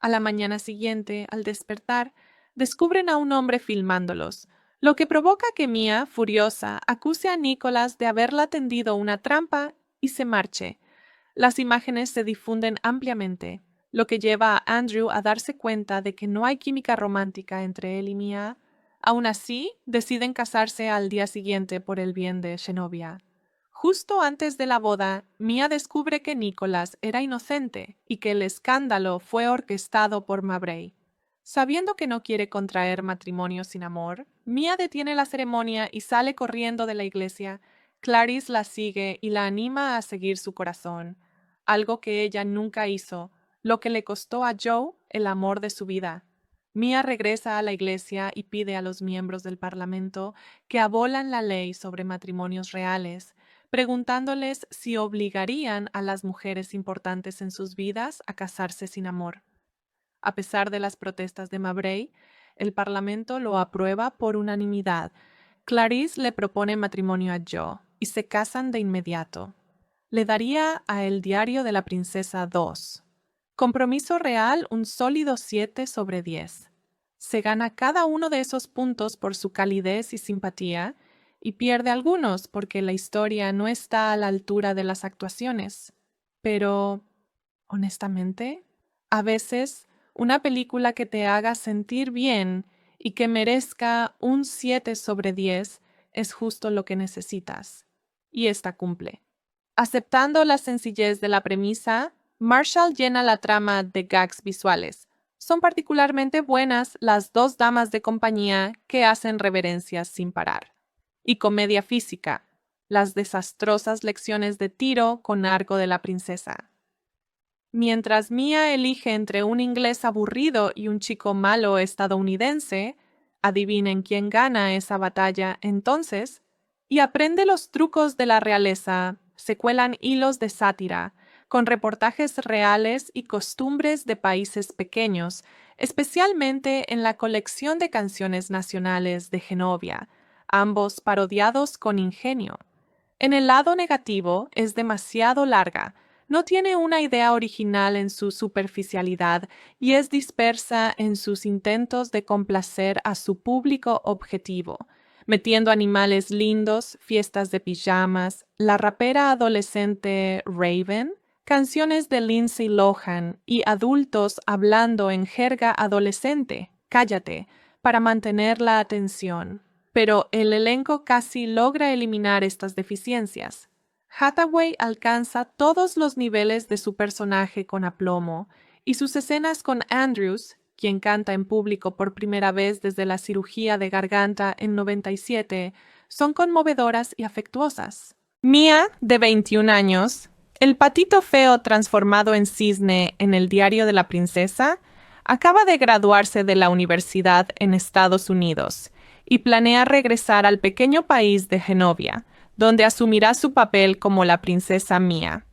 Speaker 1: A la mañana siguiente, al despertar, descubren a un hombre filmándolos, lo que provoca que Mia, furiosa, acuse a Nicholas de haberla tendido una trampa y se marche. Las imágenes se difunden ampliamente, lo que lleva a Andrew a darse cuenta de que no hay química romántica entre él y Mia. Aún así, deciden casarse al día siguiente por el bien de Genovia. Justo antes de la boda, Mia descubre que Nicholas era inocente y que el escándalo fue orquestado por Mowbray. Sabiendo que no quiere contraer matrimonio sin amor, Mia detiene la ceremonia y sale corriendo de la iglesia. Clarice la sigue y la anima a seguir su corazón, algo que ella nunca hizo, lo que le costó a Joe el amor de su vida. Mia regresa a la iglesia y pide a los miembros del Parlamento que abolan la ley sobre matrimonios reales, preguntándoles si obligarían a las mujeres importantes en sus vidas a casarse sin amor. A pesar de las protestas de Mowbray, el Parlamento lo aprueba por unanimidad. Clarice le propone matrimonio a Joe y se casan de inmediato. Le daría a El diario de la princesa 2. Compromiso real un sólido 7 sobre 10. Se gana cada uno de esos puntos por su calidez y simpatía y pierde algunos porque la historia no está a la altura de las actuaciones. Pero, honestamente, a veces una película que te haga sentir bien y que merezca un 7 sobre 10 es justo lo que necesitas. Y esta cumple. Aceptando la sencillez de la premisa, Marshall llena la trama de gags visuales. Son particularmente buenas las 2 damas de compañía que hacen reverencias sin parar. Y comedia física, las desastrosas lecciones de tiro con arco de la princesa. Mientras Mia elige entre un inglés aburrido y un chico malo estadounidense, Adivinen quién gana esa batalla entonces, y aprende los trucos de la realeza. Se cuelan hilos de sátira, con reportajes reales y costumbres de países pequeños, especialmente en la colección de canciones nacionales de Genovia, ambos parodiados con ingenio. En el lado negativo es demasiado larga, no tiene una idea original en su superficialidad y es dispersa en sus intentos de complacer a su público objetivo, metiendo animales lindos, fiestas de pijamas, la rapera adolescente Raven, canciones de Lindsay Lohan y adultos hablando en jerga adolescente, cállate, para mantener la atención. Pero el elenco casi logra eliminar estas deficiencias. Hathaway alcanza todos los niveles de su personaje con aplomo, y sus escenas con Andrews, quien canta en público por primera vez desde la cirugía de garganta en 97, son conmovedoras y afectuosas. Mia, de 21 años, el patito feo transformado en cisne en el diario de la princesa, acaba de graduarse de la universidad en Estados Unidos y planea regresar al pequeño país de Genovia, donde asumirá su papel como la princesa Mia.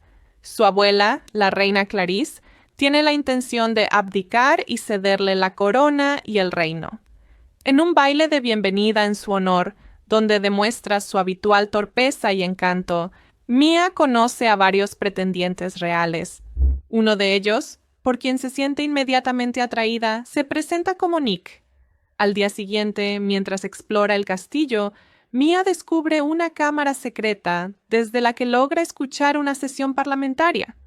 Speaker 1: Su abuela, la reina Clarice, tiene la intención de abdicar y cederle la corona y el reino. En un baile de bienvenida en su honor, donde demuestra su habitual torpeza y encanto, Mia conoce a varios pretendientes reales. Uno de ellos, por quien se siente inmediatamente atraída, se presenta como Nick. Al día siguiente, mientras explora el castillo, Mia descubre una cámara secreta desde la que logra escuchar una sesión parlamentaria.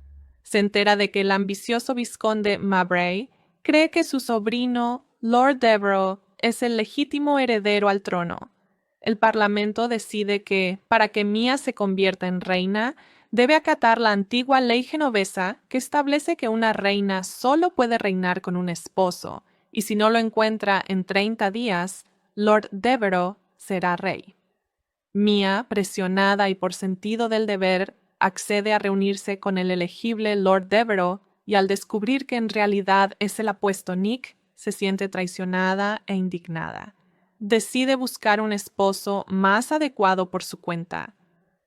Speaker 1: Se entera de que el ambicioso vizconde Mowbray cree que su sobrino, Lord Devereux, es el legítimo heredero al trono. El Parlamento decide que, para que Mia se convierta en reina, debe acatar la antigua ley genovesa que establece que una reina solo puede reinar con un esposo, y si no lo encuentra en 30 días, Lord Devereux será rey. Mia, presionada y por sentido del deber, accede a reunirse con el elegible Lord Devereux y al descubrir que en realidad es el apuesto Nick, se siente traicionada e indignada. Decide buscar un esposo más adecuado por su cuenta.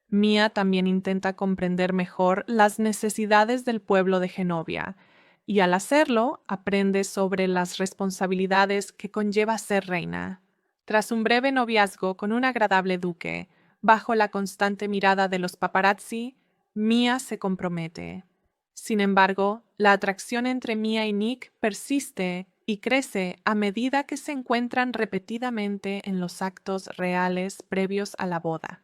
Speaker 1: Mia también intenta comprender mejor las necesidades del pueblo de Genovia y al hacerlo aprende sobre las responsabilidades que conlleva ser reina. Tras un breve noviazgo con un agradable duque, bajo la constante mirada de los paparazzi, Mia se compromete. Sin embargo, la atracción entre Mia y Nick persiste y crece a medida que se encuentran repetidamente en los actos reales previos a la boda.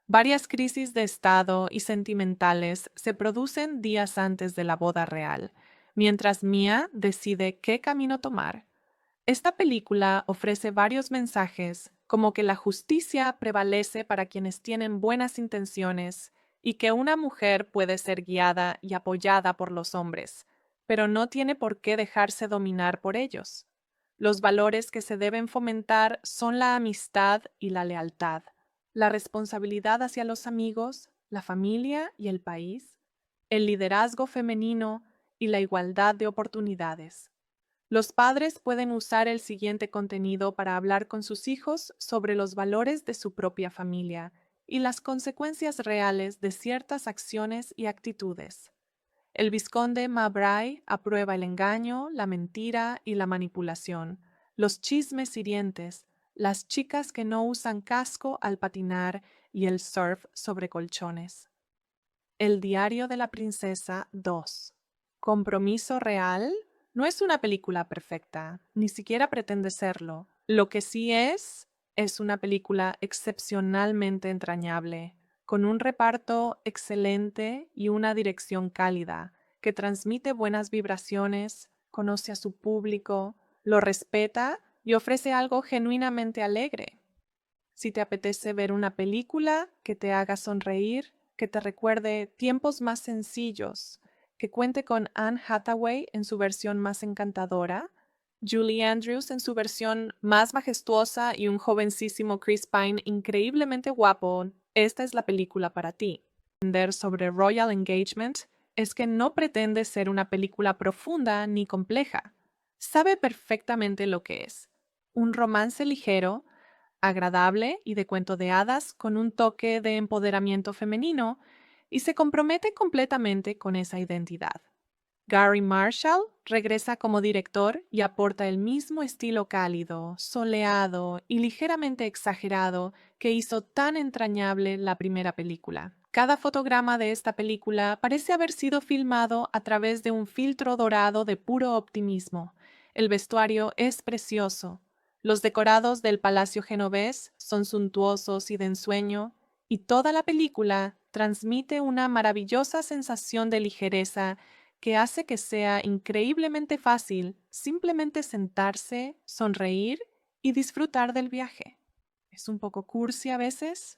Speaker 1: Varias crisis de estado y sentimentales se producen días antes de la boda real, mientras Mia decide qué camino tomar. Esta película ofrece varios mensajes, como que la justicia prevalece para quienes tienen buenas intenciones y que una mujer puede ser guiada y apoyada por los hombres, pero no tiene por qué dejarse dominar por ellos. Los valores que se deben fomentar son la amistad y la lealtad, la responsabilidad hacia los amigos, la familia y el país, el liderazgo femenino y la igualdad de oportunidades. Los padres pueden usar el siguiente contenido para hablar con sus hijos sobre los valores de su propia familia y las consecuencias reales de ciertas acciones y actitudes. El vizconde Mowbray aprueba el engaño, la mentira y la manipulación, los chismes hirientes, las chicas que no usan casco al patinar y el surf sobre colchones. El diario de la princesa 2. ¿Compromiso real? No es una película perfecta, ni siquiera pretende serlo. Lo que sí es una película excepcionalmente entrañable, con un reparto excelente y una dirección cálida, que transmite buenas vibraciones, conoce a su público, lo respeta y ofrece algo genuinamente alegre. Si te apetece ver una película que te haga sonreír, que te recuerde tiempos más sencillos, que cuente con Anne Hathaway en su versión más encantadora, Julie Andrews en su versión más majestuosa y un jovencísimo Chris Pine increíblemente guapo, esta es la película para ti. Entender sobre Royal Engagement es que no pretende ser una película profunda ni compleja. Sabe perfectamente lo que es. Un romance ligero, agradable y de cuento de hadas con un toque de empoderamiento femenino, y se compromete completamente con esa identidad. Gary Marshall regresa como director y aporta el mismo estilo cálido, soleado y ligeramente exagerado que hizo tan entrañable la primera película. Cada fotograma de esta película parece haber sido filmado a través de un filtro dorado de puro optimismo. El vestuario es precioso. Los decorados del Palacio Genovés son suntuosos y de ensueño, y toda la película transmite una maravillosa sensación de ligereza que hace que sea increíblemente fácil simplemente sentarse, sonreír y disfrutar del viaje. ¿Es un poco cursi a veces?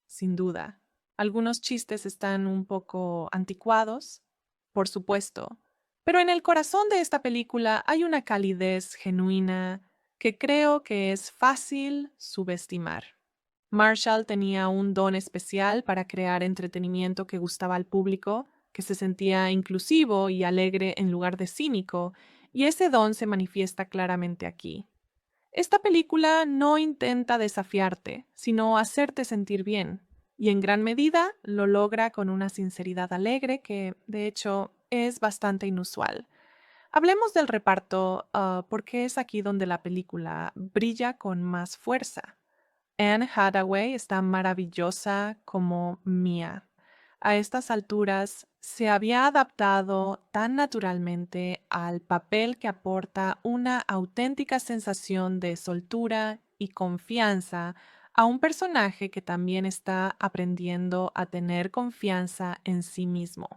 Speaker 1: Sin duda. Algunos chistes están un poco anticuados, por supuesto, pero en el corazón de esta película hay una calidez genuina que creo que es fácil subestimar. Marshall tenía un don especial para crear entretenimiento que gustaba al público, que se sentía inclusivo y alegre en lugar de cínico, y ese don se manifiesta claramente aquí. Esta película no intenta desafiarte, sino hacerte sentir bien, y en gran medida lo logra con una sinceridad alegre que, de hecho, es bastante inusual. Hablemos del reparto, porque es aquí donde la película brilla con más fuerza. Anne Hathaway está maravillosa como Mia. A estas alturas se había adaptado tan naturalmente al papel que aporta una auténtica sensación de soltura y confianza a un personaje que también está aprendiendo a tener confianza en sí mismo.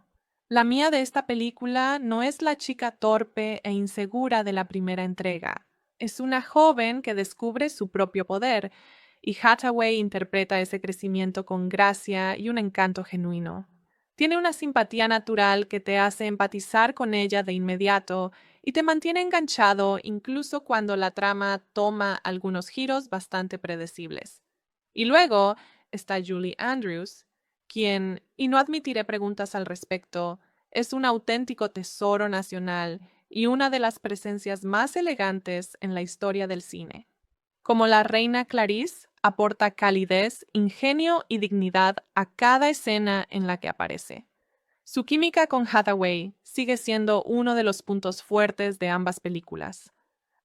Speaker 1: La Mia de esta película no es la chica torpe e insegura de la primera entrega. Es una joven que descubre su propio poder, y Hathaway interpreta ese crecimiento con gracia y un encanto genuino. Tiene una simpatía natural que te hace empatizar con ella de inmediato y te mantiene enganchado incluso cuando la trama toma algunos giros bastante predecibles. Y luego está Julie Andrews, quien, y no admitiré preguntas al respecto, es un auténtico tesoro nacional y una de las presencias más elegantes en la historia del cine. Como la reina Clarice, aporta calidez, ingenio y dignidad a cada escena en la que aparece. Su química con Hathaway sigue siendo uno de los puntos fuertes de ambas películas.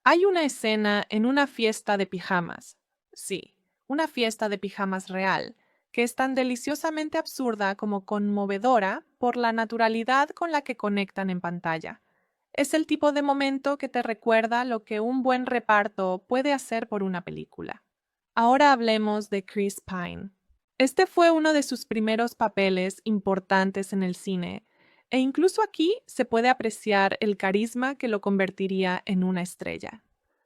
Speaker 1: Hay una escena en una fiesta de pijamas, sí, una fiesta de pijamas real, que es tan deliciosamente absurda como conmovedora por la naturalidad con la que conectan en pantalla. Es el tipo de momento que te recuerda lo que un buen reparto puede hacer por una película. Ahora hablemos de Chris Pine. Este fue uno de sus primeros papeles importantes en el cine, e incluso aquí se puede apreciar el carisma que lo convertiría en una estrella.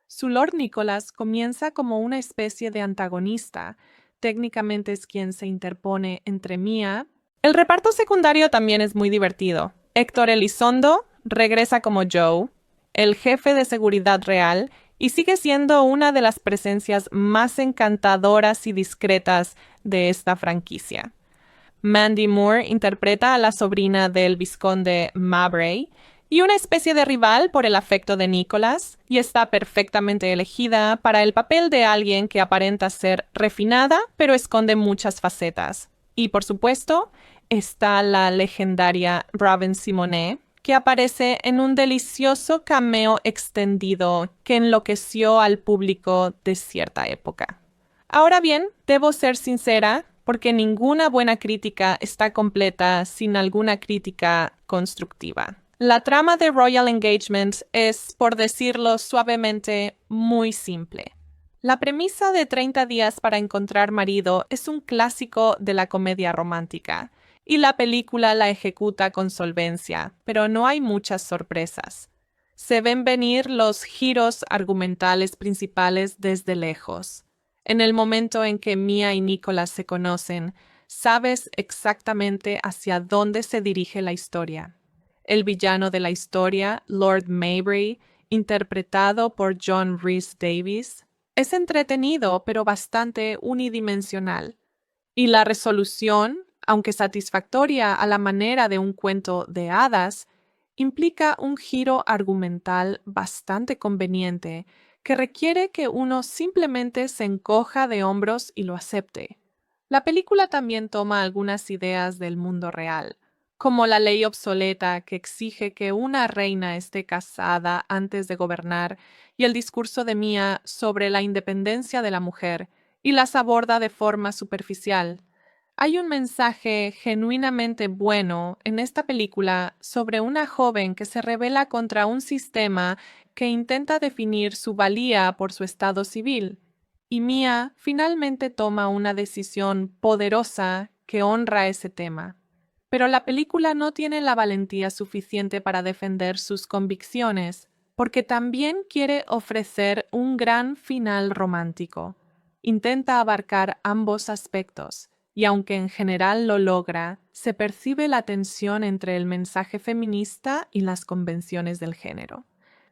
Speaker 1: Su Lord Nicholas comienza como una especie de antagonista, técnicamente es quien se interpone entre Mia. El reparto secundario también es muy divertido. Héctor Elizondo regresa como Joe, el jefe de seguridad real, y sigue siendo una de las presencias más encantadoras y discretas de esta franquicia. Mandy Moore interpreta a la sobrina del vizconde Mowbray y una especie de rival por el afecto de Nicholas, y está perfectamente elegida para el papel de alguien que aparenta ser refinada pero esconde muchas facetas. Y por supuesto, está la legendaria Raven-Symoné, que aparece en un delicioso cameo extendido que enloqueció al público de cierta época. Ahora bien, debo ser sincera, porque ninguna buena crítica está completa sin alguna crítica constructiva. La trama de Royal Engagement es, por decirlo suavemente, muy simple. La premisa de 30 días para encontrar marido es un clásico de la comedia romántica, y la película la ejecuta con solvencia, pero no hay muchas sorpresas. Se ven venir los giros argumentales principales desde lejos. En el momento en que Mia y Nicholas se conocen, sabes exactamente hacia dónde se dirige la historia. El villano de la historia, Lord Maybury, interpretado por John Rhys Davies, es entretenido pero bastante unidimensional. Y la resolución, aunque satisfactoria a la manera de un cuento de hadas, implica un giro argumental bastante conveniente que requiere que uno simplemente se encoja de hombros y lo acepte. La película también toma algunas ideas del mundo real, como la ley obsoleta que exige que una reina esté casada antes de gobernar y el discurso de Mia sobre la independencia de la mujer, y las aborda de forma superficial. Hay un mensaje genuinamente bueno en esta película sobre una joven que se rebela contra un sistema que intenta definir su valía por su estado civil. Y Mia finalmente toma una decisión poderosa que honra ese tema. Pero la película no tiene la valentía suficiente para defender sus convicciones, porque también quiere ofrecer un gran final romántico. Intenta abarcar ambos aspectos, y aunque en general lo logra, se percibe la tensión entre el mensaje feminista y las convenciones del género.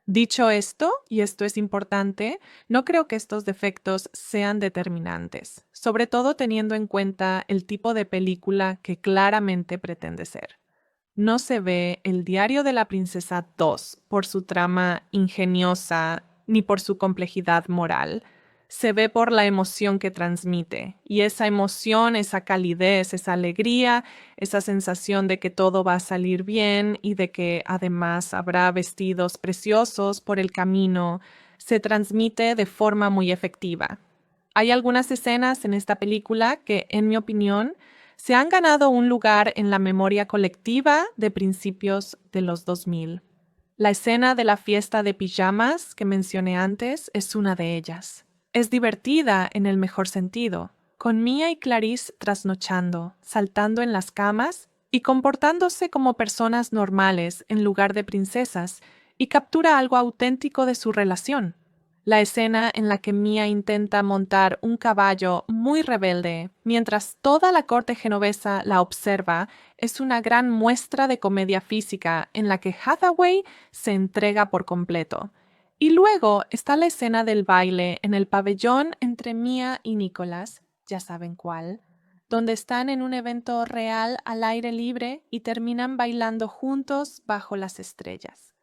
Speaker 1: Dicho esto, y esto es importante, no creo que estos defectos sean determinantes, sobre todo teniendo en cuenta el tipo de película que claramente pretende ser. No se ve El diario de la princesa 2 por su trama ingeniosa ni por su complejidad moral. Se ve por la emoción que transmite, y esa emoción, esa calidez, esa alegría, esa sensación de que todo va a salir bien y de que además habrá vestidos preciosos por el camino, se transmite de forma muy efectiva. Hay algunas escenas en esta película que, en mi opinión, se han ganado un lugar en la memoria colectiva de principios de los 2000. La escena de la fiesta de pijamas que mencioné antes es una de ellas. Es divertida en el mejor sentido, con Mia y Clarice trasnochando, saltando en las camas y comportándose como personas normales en lugar de princesas, y captura algo auténtico de su relación. La escena en la que Mia intenta montar un caballo muy rebelde mientras toda la corte genovesa la observa es una gran muestra de comedia física en la que Hathaway se entrega por completo. Y luego está la escena del baile en el pabellón entre Mia y Nicholas, ya saben cuál, donde están en un evento real al aire libre y terminan bailando juntos bajo las estrellas.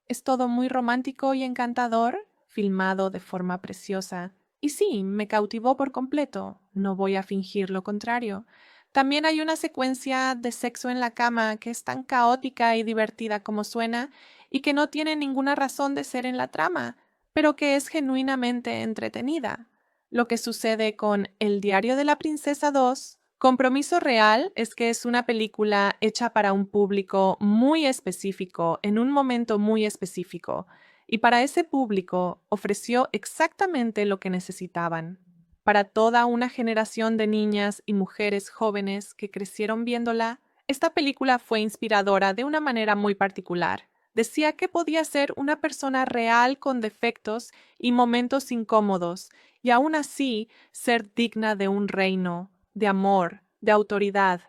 Speaker 1: Es todo muy romántico y encantador, filmado de forma preciosa. Y sí, me cautivó por completo, no voy a fingir lo contrario. También hay una secuencia de sexo en la cama que es tan caótica y divertida como suena y que no tiene ninguna razón de ser en la trama, pero que es genuinamente entretenida. Lo que sucede con El diario de la princesa 2, Compromiso Real, es que es una película hecha para un público muy específico, en un momento muy específico, y para ese público ofreció exactamente lo que necesitaban. Para toda una generación de niñas y mujeres jóvenes que crecieron viéndola, esta película fue inspiradora de una manera muy particular. Decía que podía ser una persona real con defectos y momentos incómodos, y aún así ser digna de un reino, de amor, de autoridad.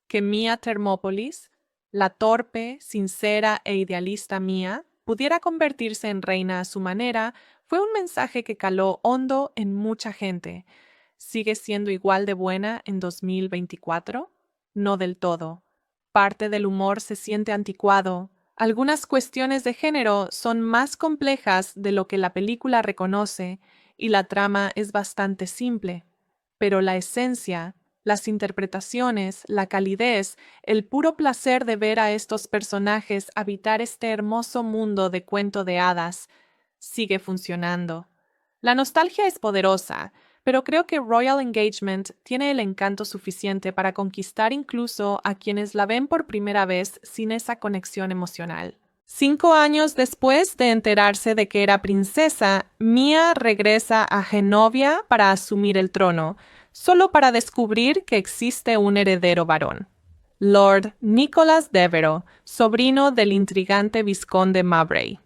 Speaker 1: Que Mia Thermopolis, la torpe, sincera e idealista Mia, pudiera convertirse en reina a su manera, fue un mensaje que caló hondo en mucha gente. ¿Sigue siendo igual de buena en 2024? No del todo. Parte del humor se siente anticuado. Algunas cuestiones de género son más complejas de lo que la película reconoce y la trama es bastante simple. Pero la esencia, las interpretaciones, la calidez, el puro placer de ver a estos personajes habitar este hermoso mundo de cuento de hadas, sigue funcionando. La nostalgia es poderosa, pero creo que Royal Engagement tiene el encanto suficiente para conquistar incluso a quienes la ven por primera vez sin esa conexión emocional. 5 años después de enterarse de que era princesa, Mia regresa a Genovia para asumir el trono, solo para descubrir que existe un heredero varón. Lord Nicholas Devereux, sobrino del intrigante vizconde Mowbray.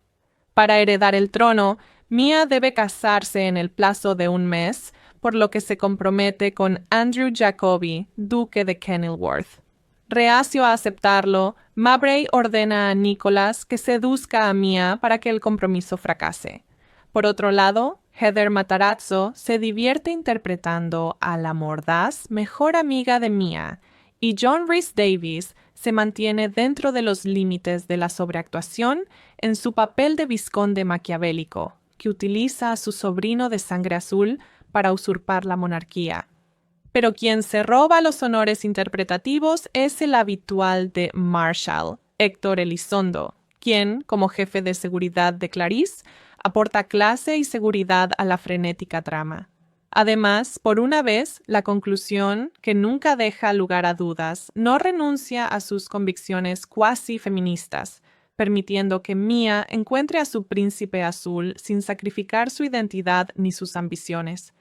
Speaker 1: Para heredar el trono, Mia debe casarse en el plazo de un mes, por lo que se compromete con Andrew Jacobi, duque de Kenilworth. Reacio a aceptarlo, Mowbray ordena a Nicholas que seduzca a Mia para que el compromiso fracase. Por otro lado, Heather Matarazzo se divierte interpretando a la mordaz mejor amiga de Mia, y John Rhys Davies se mantiene dentro de los límites de la sobreactuación en su papel de vizconde maquiavélico, que utiliza a su sobrino de sangre azul para usurpar la monarquía. Pero quien se roba los honores interpretativos es el habitual de Marshall, Héctor Elizondo, quien, como jefe de seguridad de Clarice, aporta clase y seguridad a la frenética trama. Además, por una vez, la conclusión, que nunca deja lugar a dudas, no renuncia a sus convicciones cuasi feministas, permitiendo que Mia encuentre a su príncipe azul sin sacrificar su identidad ni sus ambiciones.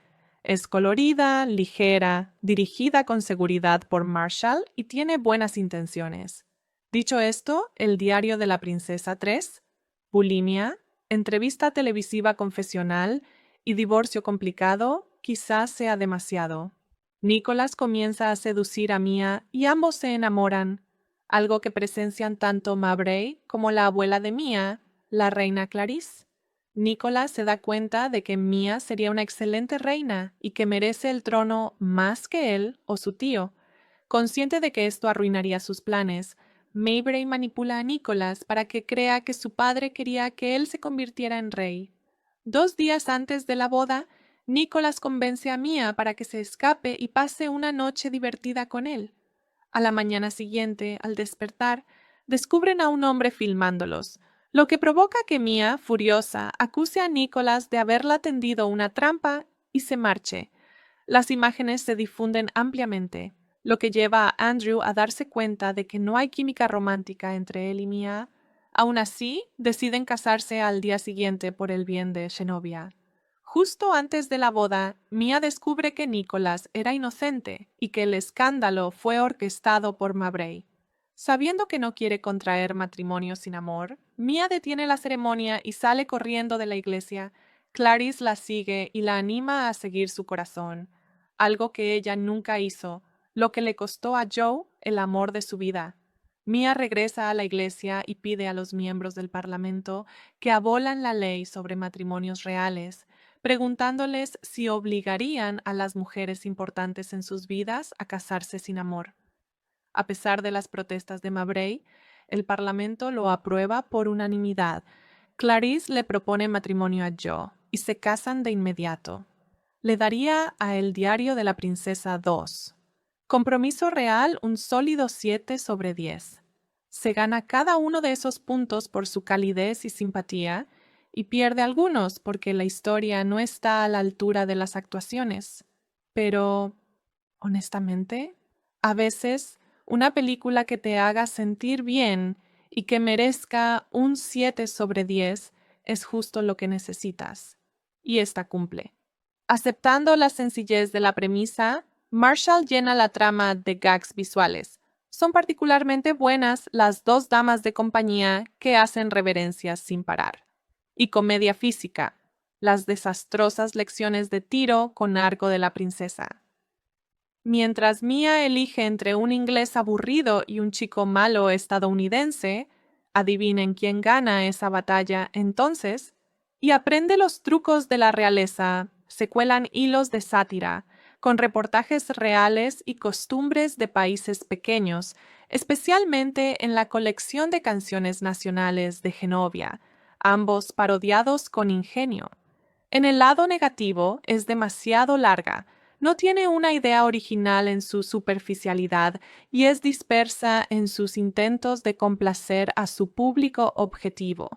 Speaker 1: Es colorida, ligera, dirigida con seguridad por Marshall y tiene buenas intenciones. Dicho esto, El diario de la princesa 3, bulimia, entrevista televisiva confesional y divorcio complicado quizás sea demasiado. Nicholas comienza a seducir a Mia y ambos se enamoran, algo que presencian tanto Mowbray como la abuela de Mia, la reina Clarice. Nicholas se da cuenta de que Mia sería una excelente reina y que merece el trono más que él o su tío. Consciente de que esto arruinaría sus planes, Mowbray manipula a Nicholas para que crea que su padre quería que él se convirtiera en rey. 2 días antes de la boda, Nicholas convence a Mia para que se escape y pase una noche divertida con él. A la mañana siguiente, al despertar, descubren a un hombre filmándolos, lo que provoca que Mia, furiosa, acuse a Nicholas de haberla tendido una trampa y se marche. Las imágenes se difunden ampliamente, lo que lleva a Andrew a darse cuenta de que no hay química romántica entre él y Mia. Aún así, deciden casarse al día siguiente por el bien de Zenobia. Justo antes de la boda, Mia descubre que Nicholas era inocente y que el escándalo fue orquestado por Mowbray. Sabiendo que no quiere contraer matrimonio sin amor, Mia detiene la ceremonia y sale corriendo de la iglesia. Clarice la sigue y la anima a seguir su corazón, algo que ella nunca hizo, lo que le costó a Joe el amor de su vida. Mia regresa a la iglesia y pide a los miembros del Parlamento que abolan la ley sobre matrimonios reales, preguntándoles si obligarían a las mujeres importantes en sus vidas a casarse sin amor. A pesar de las protestas de Mowbray, el Parlamento lo aprueba por unanimidad. Clarice le propone matrimonio a Joe y se casan de inmediato. Le daría a El diario de la princesa 2. Compromiso real un sólido 7 sobre 10. Se gana cada uno de esos puntos por su calidez y simpatía, y pierde algunos porque la historia no está a la altura de las actuaciones. Pero, honestamente, a veces una película que te haga sentir bien y que merezca un 7 sobre 10 es justo lo que necesitas. Y esta cumple. Aceptando la sencillez de la premisa, Marshall llena la trama de gags visuales. Son particularmente buenas las 2 damas de compañía que hacen reverencias sin parar. Y comedia física, las desastrosas lecciones de tiro con arco de la princesa. Mientras Mia elige entre un inglés aburrido y un chico malo estadounidense, adivinen quién gana esa batalla entonces, y aprende los trucos de la realeza, se cuelan hilos de sátira, con reportajes reales y costumbres de países pequeños, especialmente en la colección de canciones nacionales de Zenobia, ambos parodiados con ingenio. En el lado negativo es demasiado larga, no tiene una idea original en su superficialidad y es dispersa en sus intentos de complacer a su público objetivo,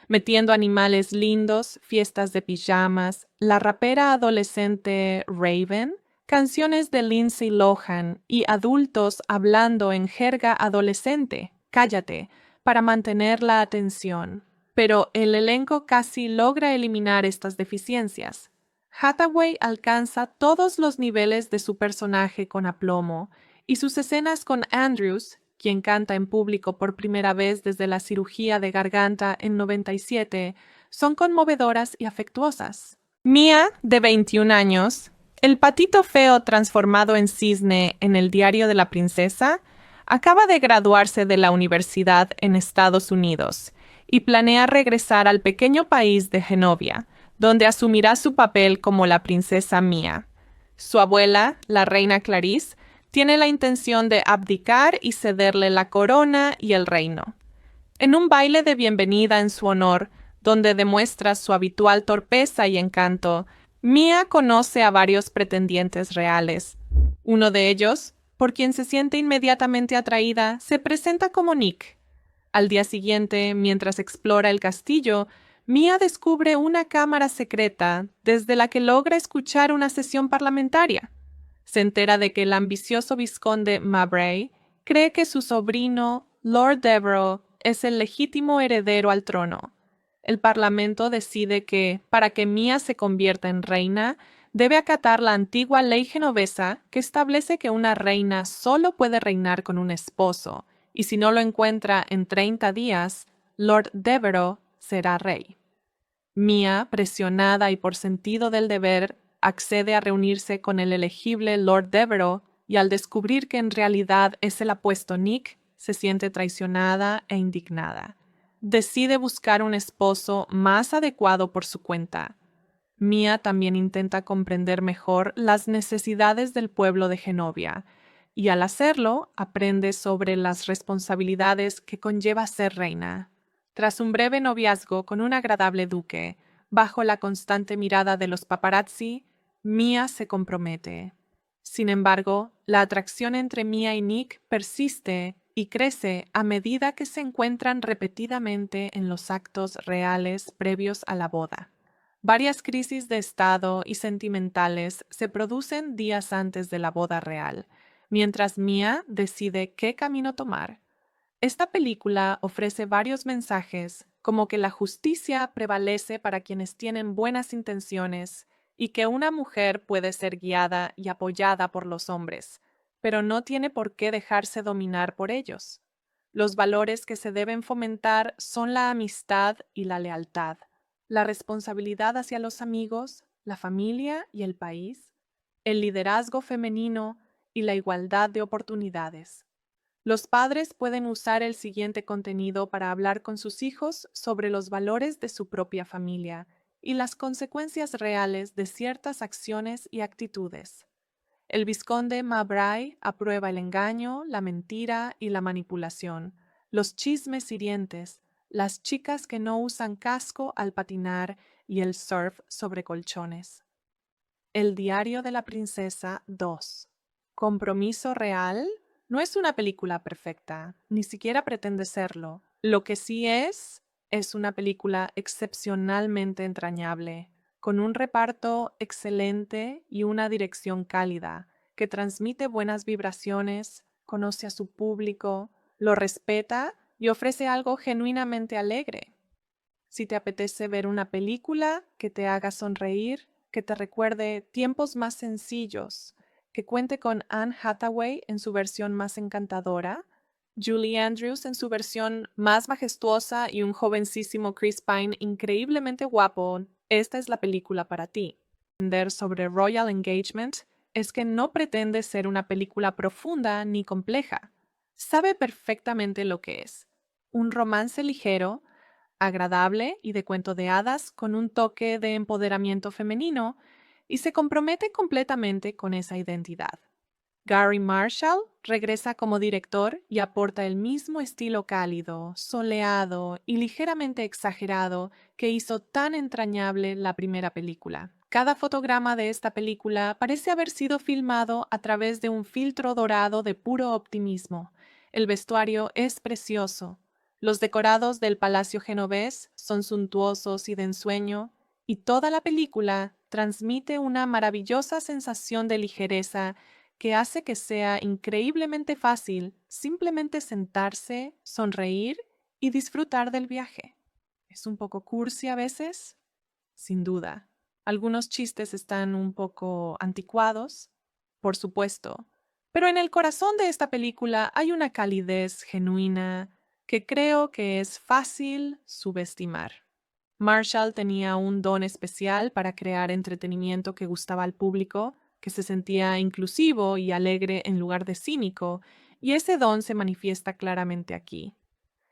Speaker 1: metiendo animales lindos, fiestas de pijamas, la rapera adolescente Raven, canciones de Lindsay Lohan y adultos hablando en jerga adolescente, cállate, para mantener la atención. Pero el elenco casi logra eliminar estas deficiencias. Hathaway alcanza todos los niveles de su personaje con aplomo, y sus escenas con Andrews, quien canta en público por primera vez desde la cirugía de garganta en 97, son conmovedoras y afectuosas. Mia, de 21 años, el patito feo transformado en cisne en El diario de la princesa, acaba de graduarse de la universidad en Estados Unidos y planea regresar al pequeño país de Zenobia, donde asumirá su papel como la princesa Mia. Su abuela, la reina Clarice, tiene la intención de abdicar y cederle la corona y el reino. En un baile de bienvenida en su honor, donde demuestra su habitual torpeza y encanto, Mia conoce a varios pretendientes reales. Uno de ellos, por quien se siente inmediatamente atraída, se presenta como Nick. Al día siguiente, mientras explora el castillo, Mia descubre una cámara secreta desde la que logra escuchar una sesión parlamentaria. Se entera de que el ambicioso vizconde Mowbray cree que su sobrino, Lord Devereux, es el legítimo heredero al trono. El Parlamento decide que, para que Mia se convierta en reina, debe acatar la antigua ley genovesa que establece que una reina solo puede reinar con un esposo, y si no lo encuentra en 30 días, Lord Devereux será rey. Mia, presionada y por sentido del deber, accede a reunirse con el elegible Lord Devereux y al descubrir que en realidad es el apuesto Nick, se siente traicionada e indignada. Decide buscar un esposo más adecuado por su cuenta. Mia también intenta comprender mejor las necesidades del pueblo de Genovia, y al hacerlo aprende sobre las responsabilidades que conlleva ser reina. Tras un breve noviazgo con un agradable duque, bajo la constante mirada de los paparazzi, Mia se compromete. Sin embargo, la atracción entre Mia y Nick persiste y crece a medida que se encuentran repetidamente en los actos reales previos a la boda. Varias crisis de estado y sentimentales se producen días antes de la boda real, mientras Mia decide qué camino tomar. Esta película ofrece varios mensajes, como que la justicia prevalece para quienes tienen buenas intenciones y que una mujer puede ser guiada y apoyada por los hombres, pero no tiene por qué dejarse dominar por ellos. Los valores que se deben fomentar son la amistad y la lealtad, la responsabilidad hacia los amigos, la familia y el país, el liderazgo femenino y la igualdad de oportunidades. Los padres pueden usar el siguiente contenido para hablar con sus hijos sobre los valores de su propia familia y las consecuencias reales de ciertas acciones y actitudes. El vizconde Mowbray aprueba el engaño, la mentira y la manipulación, los chismes hirientes, las chicas que no usan casco al patinar y el surf sobre colchones. El diario de la princesa 2. Compromiso real no es una película perfecta, ni siquiera pretende serlo. Lo que sí es una película excepcionalmente entrañable, con un reparto excelente y una dirección cálida, que transmite buenas vibraciones, conoce a su público, lo respeta y ofrece algo genuinamente alegre. Si te apetece ver una película que te haga sonreír, que te recuerde tiempos más sencillos, que cuente con Anne Hathaway en su versión más encantadora, Julie Andrews en su versión más majestuosa y un jovencísimo Chris Pine increíblemente guapo, esta es la película para ti. Entender sobre Royal Engagement es que no pretende ser una película profunda ni compleja. Sabe perfectamente lo que es. Un romance ligero, agradable y de cuento de hadas con un toque de empoderamiento femenino, y se compromete completamente con esa identidad. Gary Marshall regresa como director y aporta el mismo estilo cálido, soleado y ligeramente exagerado que hizo tan entrañable la primera película. Cada fotograma de esta película parece haber sido filmado a través de un filtro dorado de puro optimismo. El vestuario es precioso. Los decorados del Palacio Genovés son suntuosos y de ensueño, y toda la película transmite una maravillosa sensación de ligereza que hace que sea increíblemente fácil simplemente sentarse, sonreír y disfrutar del viaje. ¿Es un poco cursi a veces? Sin duda. Algunos chistes están un poco anticuados, por supuesto, pero en el corazón de esta película hay una calidez genuina que creo que es fácil subestimar. Marshall tenía un don especial para crear entretenimiento que gustaba al público, que se sentía inclusivo y alegre en lugar de cínico, y ese don se manifiesta claramente aquí.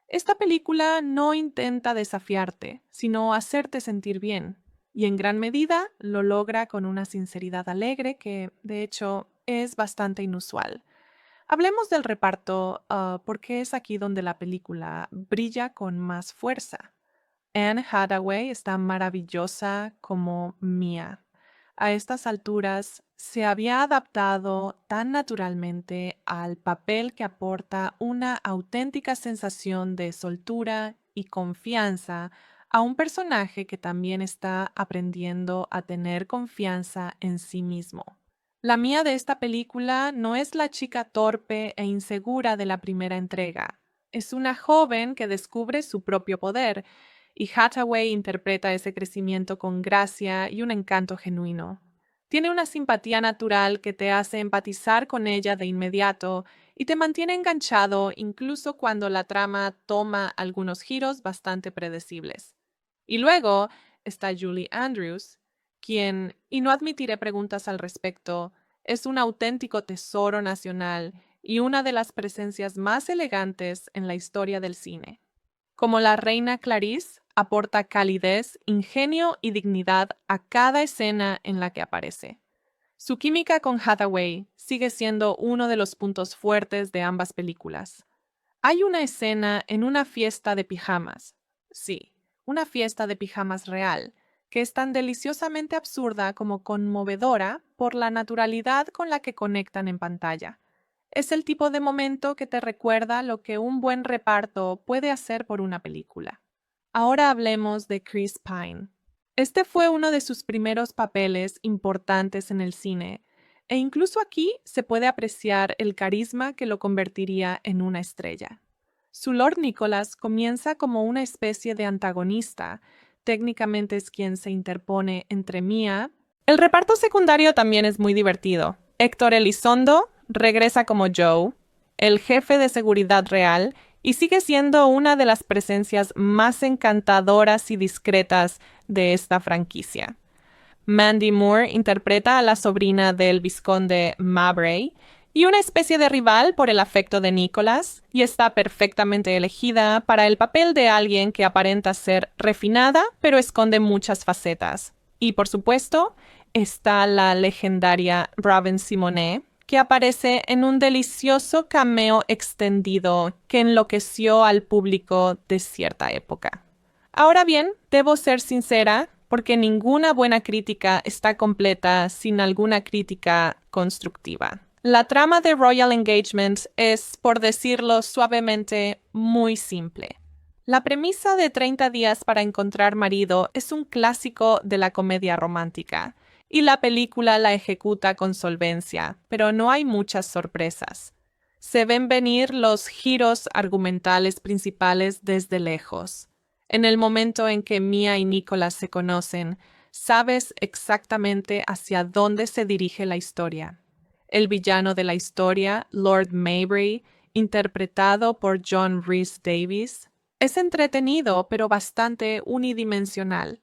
Speaker 1: Esta película no intenta desafiarte, sino hacerte sentir bien, y en gran medida lo logra con una sinceridad alegre que, de hecho, es bastante inusual. Hablemos del reparto, porque es aquí donde la película brilla con más fuerza. Anne Hathaway está maravillosa como Mia. A estas alturas se había adaptado tan naturalmente al papel que aporta una auténtica sensación de soltura y confianza a un personaje que también está aprendiendo a tener confianza en sí mismo. La Mia de esta película no es la chica torpe e insegura de la primera entrega. Es una joven que descubre su propio poder, y Hathaway interpreta ese crecimiento con gracia y un encanto genuino. Tiene una simpatía natural que te hace empatizar con ella de inmediato y te mantiene enganchado incluso cuando la trama toma algunos giros bastante predecibles. Y luego está Julie Andrews, quien, y no admitiré preguntas al respecto, es un auténtico tesoro nacional y una de las presencias más elegantes en la historia del cine. Como la reina Clarice, aporta calidez, ingenio y dignidad a cada escena en la que aparece. Su química con Hathaway sigue siendo uno de los puntos fuertes de ambas películas. Hay una escena en una fiesta de pijamas. Sí, una fiesta de pijamas real, que es tan deliciosamente absurda como conmovedora por la naturalidad con la que conectan en pantalla. Es el tipo de momento que te recuerda lo que un buen reparto puede hacer por una película. Ahora hablemos de Chris Pine. Este fue uno de sus primeros papeles importantes en el cine, e incluso aquí se puede apreciar el carisma que lo convertiría en una estrella. Su Lord Nicholas comienza como una especie de antagonista, técnicamente es quien se interpone entre Mia. El reparto secundario también es muy divertido. Héctor Elizondo regresa como Joe, el jefe de seguridad real, y sigue siendo una de las presencias más encantadoras y discretas de esta franquicia. Mandy Moore interpreta a la sobrina del vizconde Mowbray y una especie de rival por el afecto de Nicholas, y está perfectamente elegida para el papel de alguien que aparenta ser refinada, pero esconde muchas facetas. Y por supuesto, está la legendaria Raven-Symoné, que aparece en un delicioso cameo extendido que enloqueció al público de cierta época. Ahora bien, debo ser sincera, porque ninguna buena crítica está completa sin alguna crítica constructiva. La trama de Royal Engagement es, por decirlo suavemente, muy simple. La premisa de 30 días para encontrar marido es un clásico de la comedia romántica, y la película la ejecuta con solvencia, pero no hay muchas sorpresas. Se ven venir los giros argumentales principales desde lejos. En el momento en que Mia y Nicholas se conocen, sabes exactamente hacia dónde se dirige la historia. El villano de la historia, Lord Maybury, interpretado por John Rhys Davies, es entretenido pero bastante unidimensional.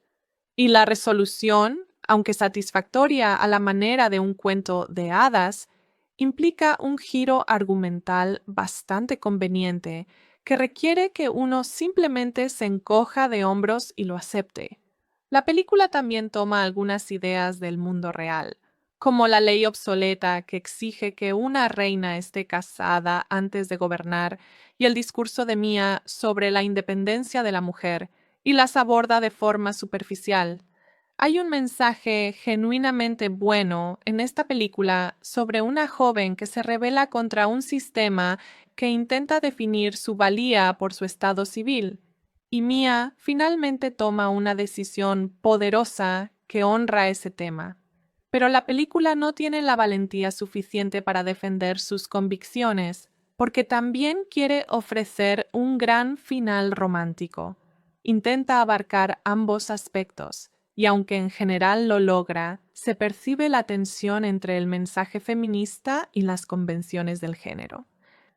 Speaker 1: Y la resolución, aunque satisfactoria a la manera de un cuento de hadas, implica un giro argumental bastante conveniente que requiere que uno simplemente se encoja de hombros y lo acepte. La película también toma algunas ideas del mundo real, como la ley obsoleta que exige que una reina esté casada antes de gobernar, y el discurso de Mia sobre la independencia de la mujer, y las aborda de forma superficial. Hay un mensaje genuinamente bueno en esta película sobre una joven que se rebela contra un sistema que intenta definir su valía por su estado civil. Y Mia finalmente toma una decisión poderosa que honra ese tema. Pero la película no tiene la valentía suficiente para defender sus convicciones, porque también quiere ofrecer un gran final romántico. Intenta abarcar ambos aspectos, y aunque en general lo logra, se percibe la tensión entre el mensaje feminista y las convenciones del género.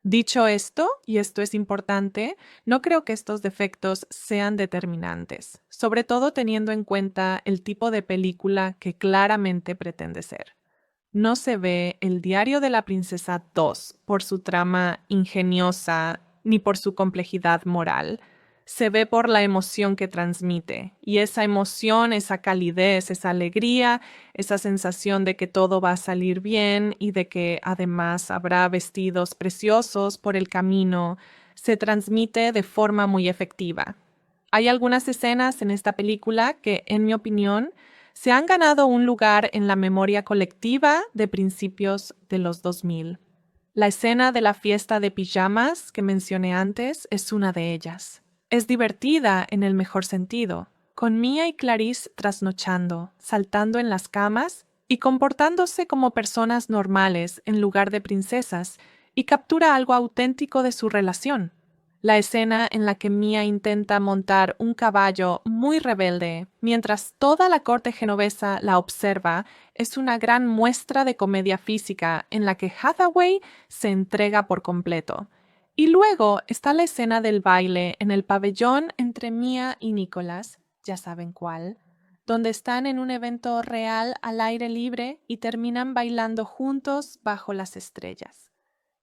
Speaker 1: Dicho esto, y esto es importante, no creo que estos defectos sean determinantes, sobre todo teniendo en cuenta el tipo de película que claramente pretende ser. No se ve El diario de la princesa 2 por su trama ingeniosa ni por su complejidad moral. Se ve por la emoción que transmite, y esa emoción, esa calidez, esa alegría, esa sensación de que todo va a salir bien y de que además habrá vestidos preciosos por el camino, se transmite de forma muy efectiva. Hay algunas escenas en esta película que, en mi opinión, se han ganado un lugar en la memoria colectiva de principios de los 2000. La escena de la fiesta de pijamas que mencioné antes es una de ellas. Es divertida en el mejor sentido, con Mia y Clarice trasnochando, saltando en las camas y comportándose como personas normales en lugar de princesas, y captura algo auténtico de su relación. La escena en la que Mia intenta montar un caballo muy rebelde mientras toda la corte genovesa la observa es una gran muestra de comedia física en la que Hathaway se entrega por completo. Y luego está la escena del baile en el pabellón entre Mia y Nicholas, ya saben cuál, donde están en un evento real al aire libre y terminan bailando juntos bajo las estrellas.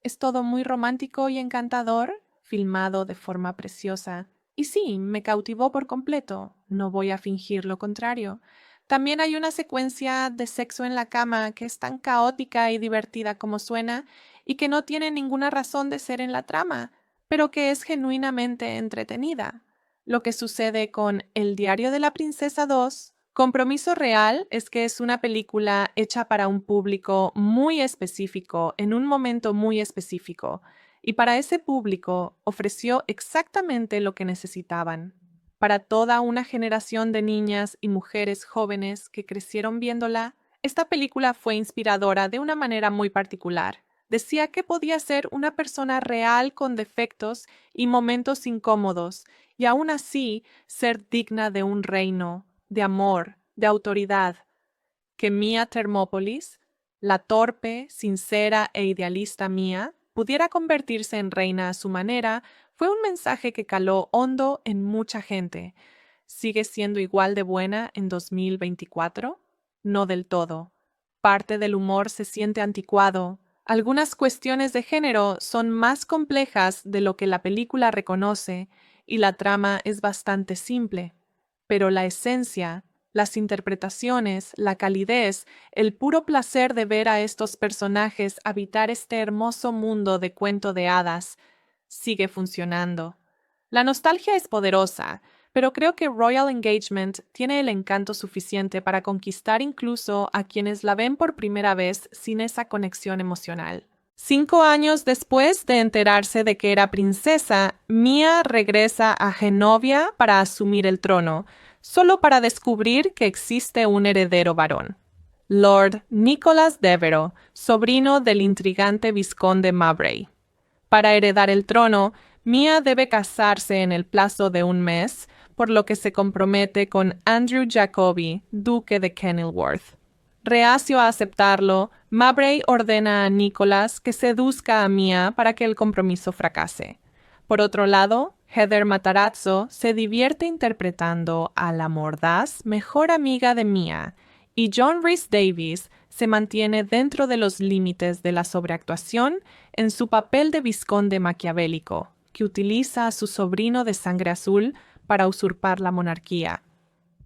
Speaker 1: Es todo muy romántico y encantador, filmado de forma preciosa. Y sí, me cautivó por completo, no voy a fingir lo contrario. También hay una secuencia de sexo en la cama que es tan caótica y divertida como suena y que no tiene ninguna razón de ser en la trama, pero que es genuinamente entretenida. Lo que sucede con El diario de la princesa 2, Compromiso Real, es que es una película hecha para un público muy específico, en un momento muy específico, y para ese público ofreció exactamente lo que necesitaban. Para toda una generación de niñas y mujeres jóvenes que crecieron viéndola, esta película fue inspiradora de una manera muy particular. Decía que podía ser una persona real con defectos y momentos incómodos, y aún así ser digna de un reino, de amor, de autoridad. Que Mia Thermopolis, la torpe, sincera e idealista Mia, pudiera convertirse en reina a su manera, fue un mensaje que caló hondo en mucha gente. ¿Sigue siendo igual de buena en 2024? No del todo. Parte del humor se siente anticuado. Algunas cuestiones de género son más complejas de lo que la película reconoce y la trama es bastante simple. Pero la esencia, las interpretaciones, la calidez, el puro placer de ver a estos personajes habitar este hermoso mundo de cuento de hadas, sigue funcionando. La nostalgia es poderosa, pero creo que Royal Engagement tiene el encanto suficiente para conquistar incluso a quienes la ven por primera vez sin esa conexión emocional. 5 años después de enterarse de que era princesa, Mia regresa a Genovia para asumir el trono, solo para descubrir que existe un heredero varón. Lord Nicholas Devereux, sobrino del intrigante vizconde Mowbray. Para heredar el trono, Mia debe casarse en el plazo de un mes, por lo que se compromete con Andrew Jacobi, duque de Kenilworth. Reacio a aceptarlo, Mowbray ordena a Nicholas que seduzca a Mia para que el compromiso fracase. Por otro lado, Heather Matarazzo se divierte interpretando a la mordaz mejor amiga de Mia, y John Rhys Davies se mantiene dentro de los límites de la sobreactuación en su papel de vizconde maquiavélico, que utiliza a su sobrino de sangre azul para usurpar la monarquía.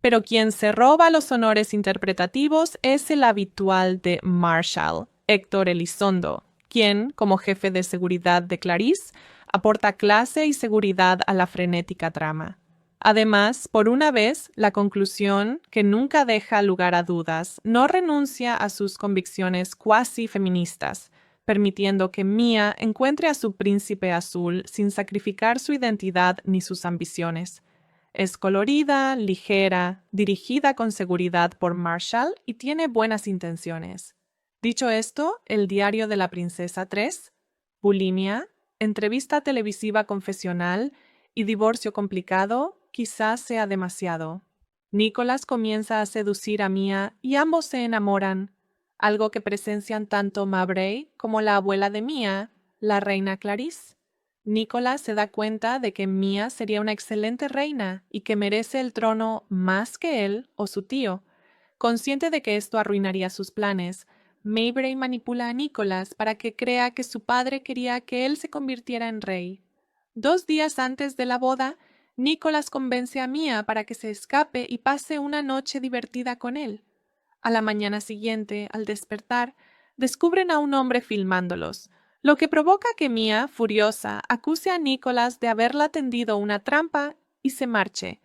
Speaker 1: Pero quien se roba los honores interpretativos es el habitual de Marshall, Héctor Elizondo, quien, como jefe de seguridad de Clarice, aporta clase y seguridad a la frenética trama. Además, por una vez, la conclusión, que nunca deja lugar a dudas, no renuncia a sus convicciones cuasi feministas, permitiendo que Mia encuentre a su príncipe azul sin sacrificar su identidad ni sus ambiciones. Es colorida, ligera, dirigida con seguridad por Marshall y tiene buenas intenciones. Dicho esto, El diario de la princesa 3, Bulimia, entrevista televisiva confesional y divorcio complicado quizás sea demasiado. Nicholas comienza a seducir a Mia y ambos se enamoran, algo que presencian tanto Mowbray como la abuela de Mia, la reina Clarice. Nicholas se da cuenta de que Mia sería una excelente reina y que merece el trono más que él o su tío. Consciente de que esto arruinaría sus planes, Mowbray manipula a Nicholas para que crea que su padre quería que él se convirtiera en rey. 2 días antes de la boda, Nicholas convence a Mia para que se escape y pase una noche divertida con él. A la mañana siguiente, al despertar, descubren a un hombre filmándolos, lo que provoca que Mia, furiosa, acuse a Nicholas de haberla tendido una trampa y se marche.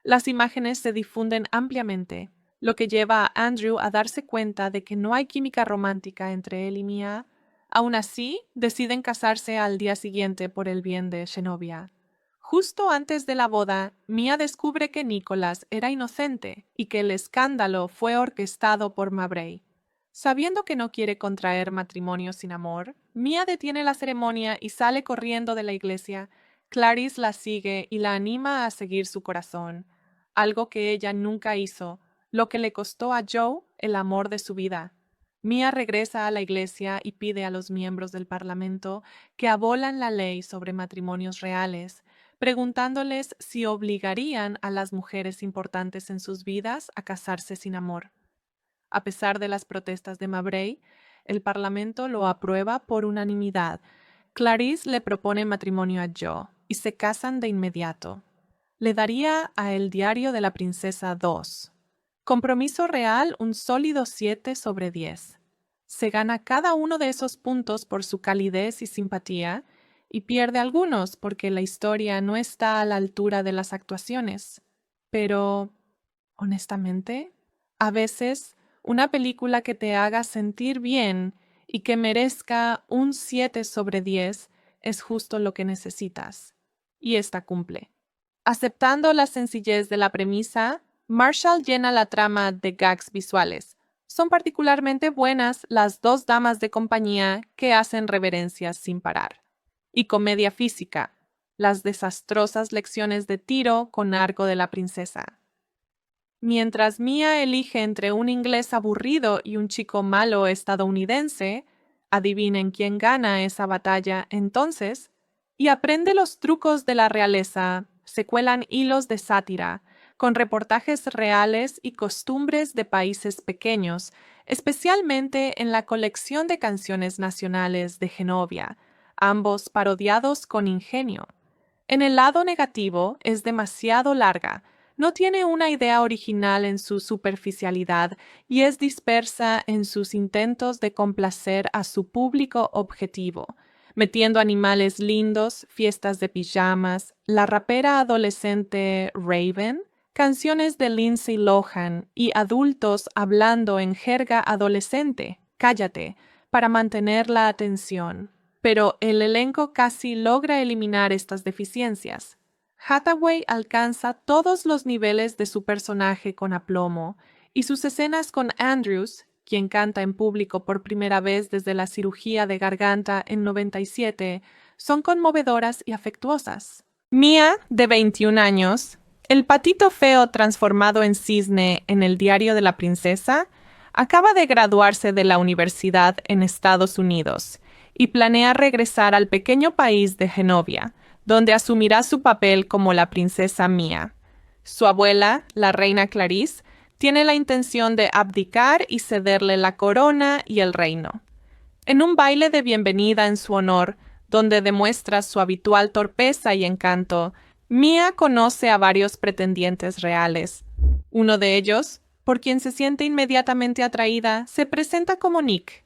Speaker 1: Las imágenes se difunden ampliamente, lo que lleva a Andrew a darse cuenta de que no hay química romántica entre él y Mia. Aún así, deciden casarse al día siguiente por el bien de Zenobia. Justo antes de la boda, Mia descubre que Nicholas era inocente y que el escándalo fue orquestado por Mabray. Sabiendo que no quiere contraer matrimonio sin amor, Mia detiene la ceremonia y sale corriendo de la iglesia. Clarice la sigue y la anima a seguir su corazón, algo que ella nunca hizo, lo que le costó a Joe el amor de su vida. Mia regresa a la iglesia y pide a los miembros del Parlamento que abolan la ley sobre matrimonios reales, preguntándoles si obligarían a las mujeres importantes en sus vidas a casarse sin amor. A pesar de las protestas de Mabray, el Parlamento lo aprueba por unanimidad. Clarice le propone matrimonio a Joe y se casan de inmediato. Le daría a El diario de la princesa 2. Compromiso real un sólido 7/10. Se gana cada uno de esos puntos por su calidez y simpatía y pierde algunos porque la historia no está a la altura de las actuaciones. Pero, honestamente, a veces una película que te haga sentir bien y que merezca un 7/10 es justo lo que necesitas. Y esta cumple. Aceptando la sencillez de la premisa, Marshall llena la trama de gags visuales. Son particularmente buenas las dos damas de compañía que hacen reverencias sin parar. Y comedia física, las desastrosas lecciones de tiro con arco de la princesa. Mientras Mia elige entre un inglés aburrido y un chico malo estadounidense, adivinen quién gana esa batalla entonces, y aprende los trucos de la realeza. Se cuelan hilos de sátira, con reportajes reales y costumbres de países pequeños, especialmente en la colección de canciones nacionales de Genovia, ambos parodiados con ingenio. En el lado negativo es demasiado larga, no tiene una idea original en su superficialidad y es dispersa en sus intentos de complacer a su público objetivo, metiendo animales lindos, fiestas de pijamas, la rapera adolescente Raven, canciones de Lindsay Lohan y adultos hablando en jerga adolescente, cállate, para mantener la atención. Pero el elenco casi logra eliminar estas deficiencias. Hathaway alcanza todos los niveles de su personaje con aplomo, y sus escenas con Andrews, quien canta en público por primera vez desde la cirugía de garganta en 97, son conmovedoras y afectuosas. Mia, de 21 años, el patito feo transformado en cisne en El diario de la princesa, acaba de graduarse de la universidad en Estados Unidos y planea regresar al pequeño país de Genovia, donde asumirá su papel como la princesa Mia. Su abuela, la reina Clarice, tiene la intención de abdicar y cederle la corona y el reino. En un baile de bienvenida en su honor, donde demuestra su habitual torpeza y encanto, Mia conoce a varios pretendientes reales. Uno de ellos, por quien se siente inmediatamente atraída, se presenta como Nick.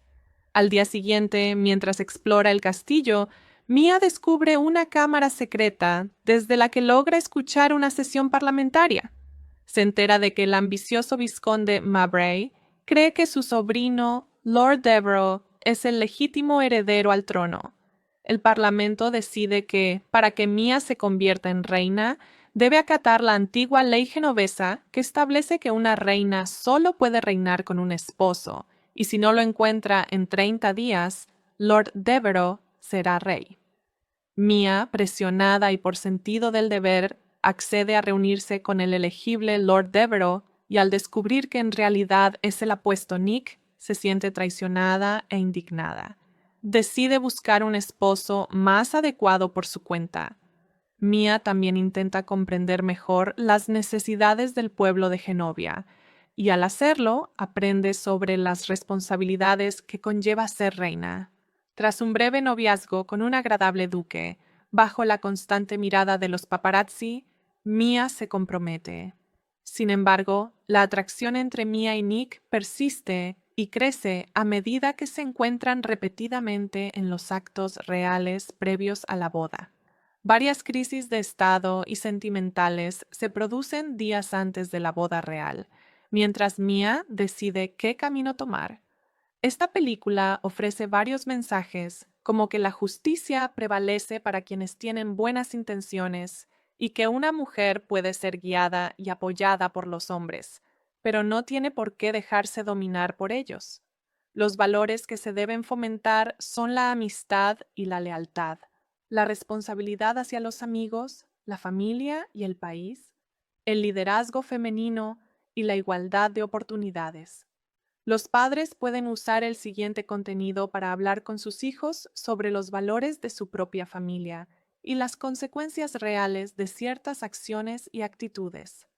Speaker 1: Al día siguiente, mientras explora el castillo, Mia descubre una cámara secreta desde la que logra escuchar una sesión parlamentaria. Se entera de que el ambicioso vizconde Mabray cree que su sobrino, Lord Devereux, es el legítimo heredero al trono. El Parlamento decide que, para que Mia se convierta en reina, debe acatar la antigua ley genovesa que establece que una reina solo puede reinar con un esposo, y si no lo encuentra en 30 días, Lord Devereux será rey. Mia, presionada y por sentido del deber, accede a reunirse con el elegible Lord Devereux y al descubrir que en realidad es el apuesto Nick, se siente traicionada e indignada. Decide buscar un esposo más adecuado por su cuenta. Mia también intenta comprender mejor las necesidades del pueblo de Genovia y al hacerlo aprende sobre las responsabilidades que conlleva ser reina. Tras un breve noviazgo con un agradable duque, bajo la constante mirada de los paparazzi, Mia se compromete. Sin embargo, la atracción entre Mia y Nick persiste y crece a medida que se encuentran repetidamente en los actos reales previos a la boda. Varias crisis de estado y sentimentales se producen días antes de la boda real, mientras Mia decide qué camino tomar. Esta película ofrece varios mensajes, como que la justicia prevalece para quienes tienen buenas intenciones y que una mujer puede ser guiada y apoyada por los hombres, pero no tiene por qué dejarse dominar por ellos. Los valores que se deben fomentar son la amistad y la lealtad, la responsabilidad hacia los amigos, la familia y el país, el liderazgo femenino y la igualdad de oportunidades. Los padres pueden usar el siguiente contenido para hablar con sus hijos sobre los valores de su propia familia y las consecuencias reales de ciertas acciones y actitudes.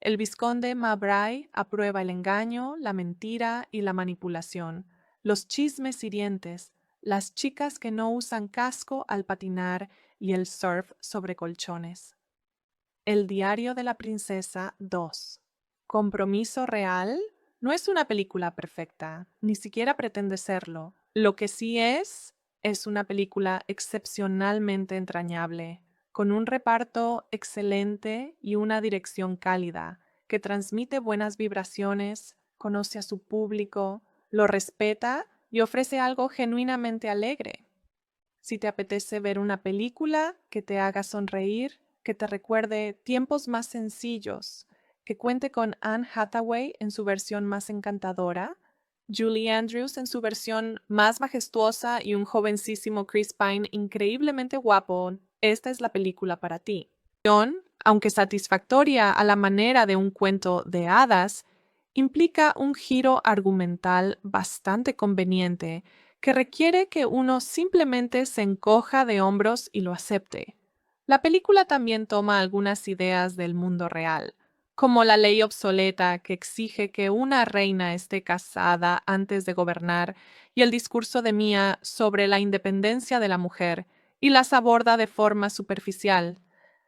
Speaker 1: El vizconde Mowbray aprueba el engaño, la mentira y la manipulación, los chismes hirientes, las chicas que no usan casco al patinar y el surf sobre colchones. El diario de la princesa 2. Compromiso real no es una película perfecta, ni siquiera pretende serlo. Lo que sí es una película excepcionalmente entrañable, con un reparto excelente y una dirección cálida, que transmite buenas vibraciones, conoce a su público, lo respeta y ofrece algo genuinamente alegre. Si te apetece ver una película que te haga sonreír, que te recuerde tiempos más sencillos, que cuente con Anne Hathaway en su versión más encantadora, Julie Andrews en su versión más majestuosa y un jovencísimo Chris Pine increíblemente guapo, esta es la película para ti. Aunque satisfactoria a la manera de un cuento de hadas, implica un giro argumental bastante conveniente que requiere que uno simplemente se encoja de hombros y lo acepte. La película también toma algunas ideas del mundo real, como la ley obsoleta que exige que una reina esté casada antes de gobernar y el discurso de Mia sobre la independencia de la mujer, y las aborda de forma superficial.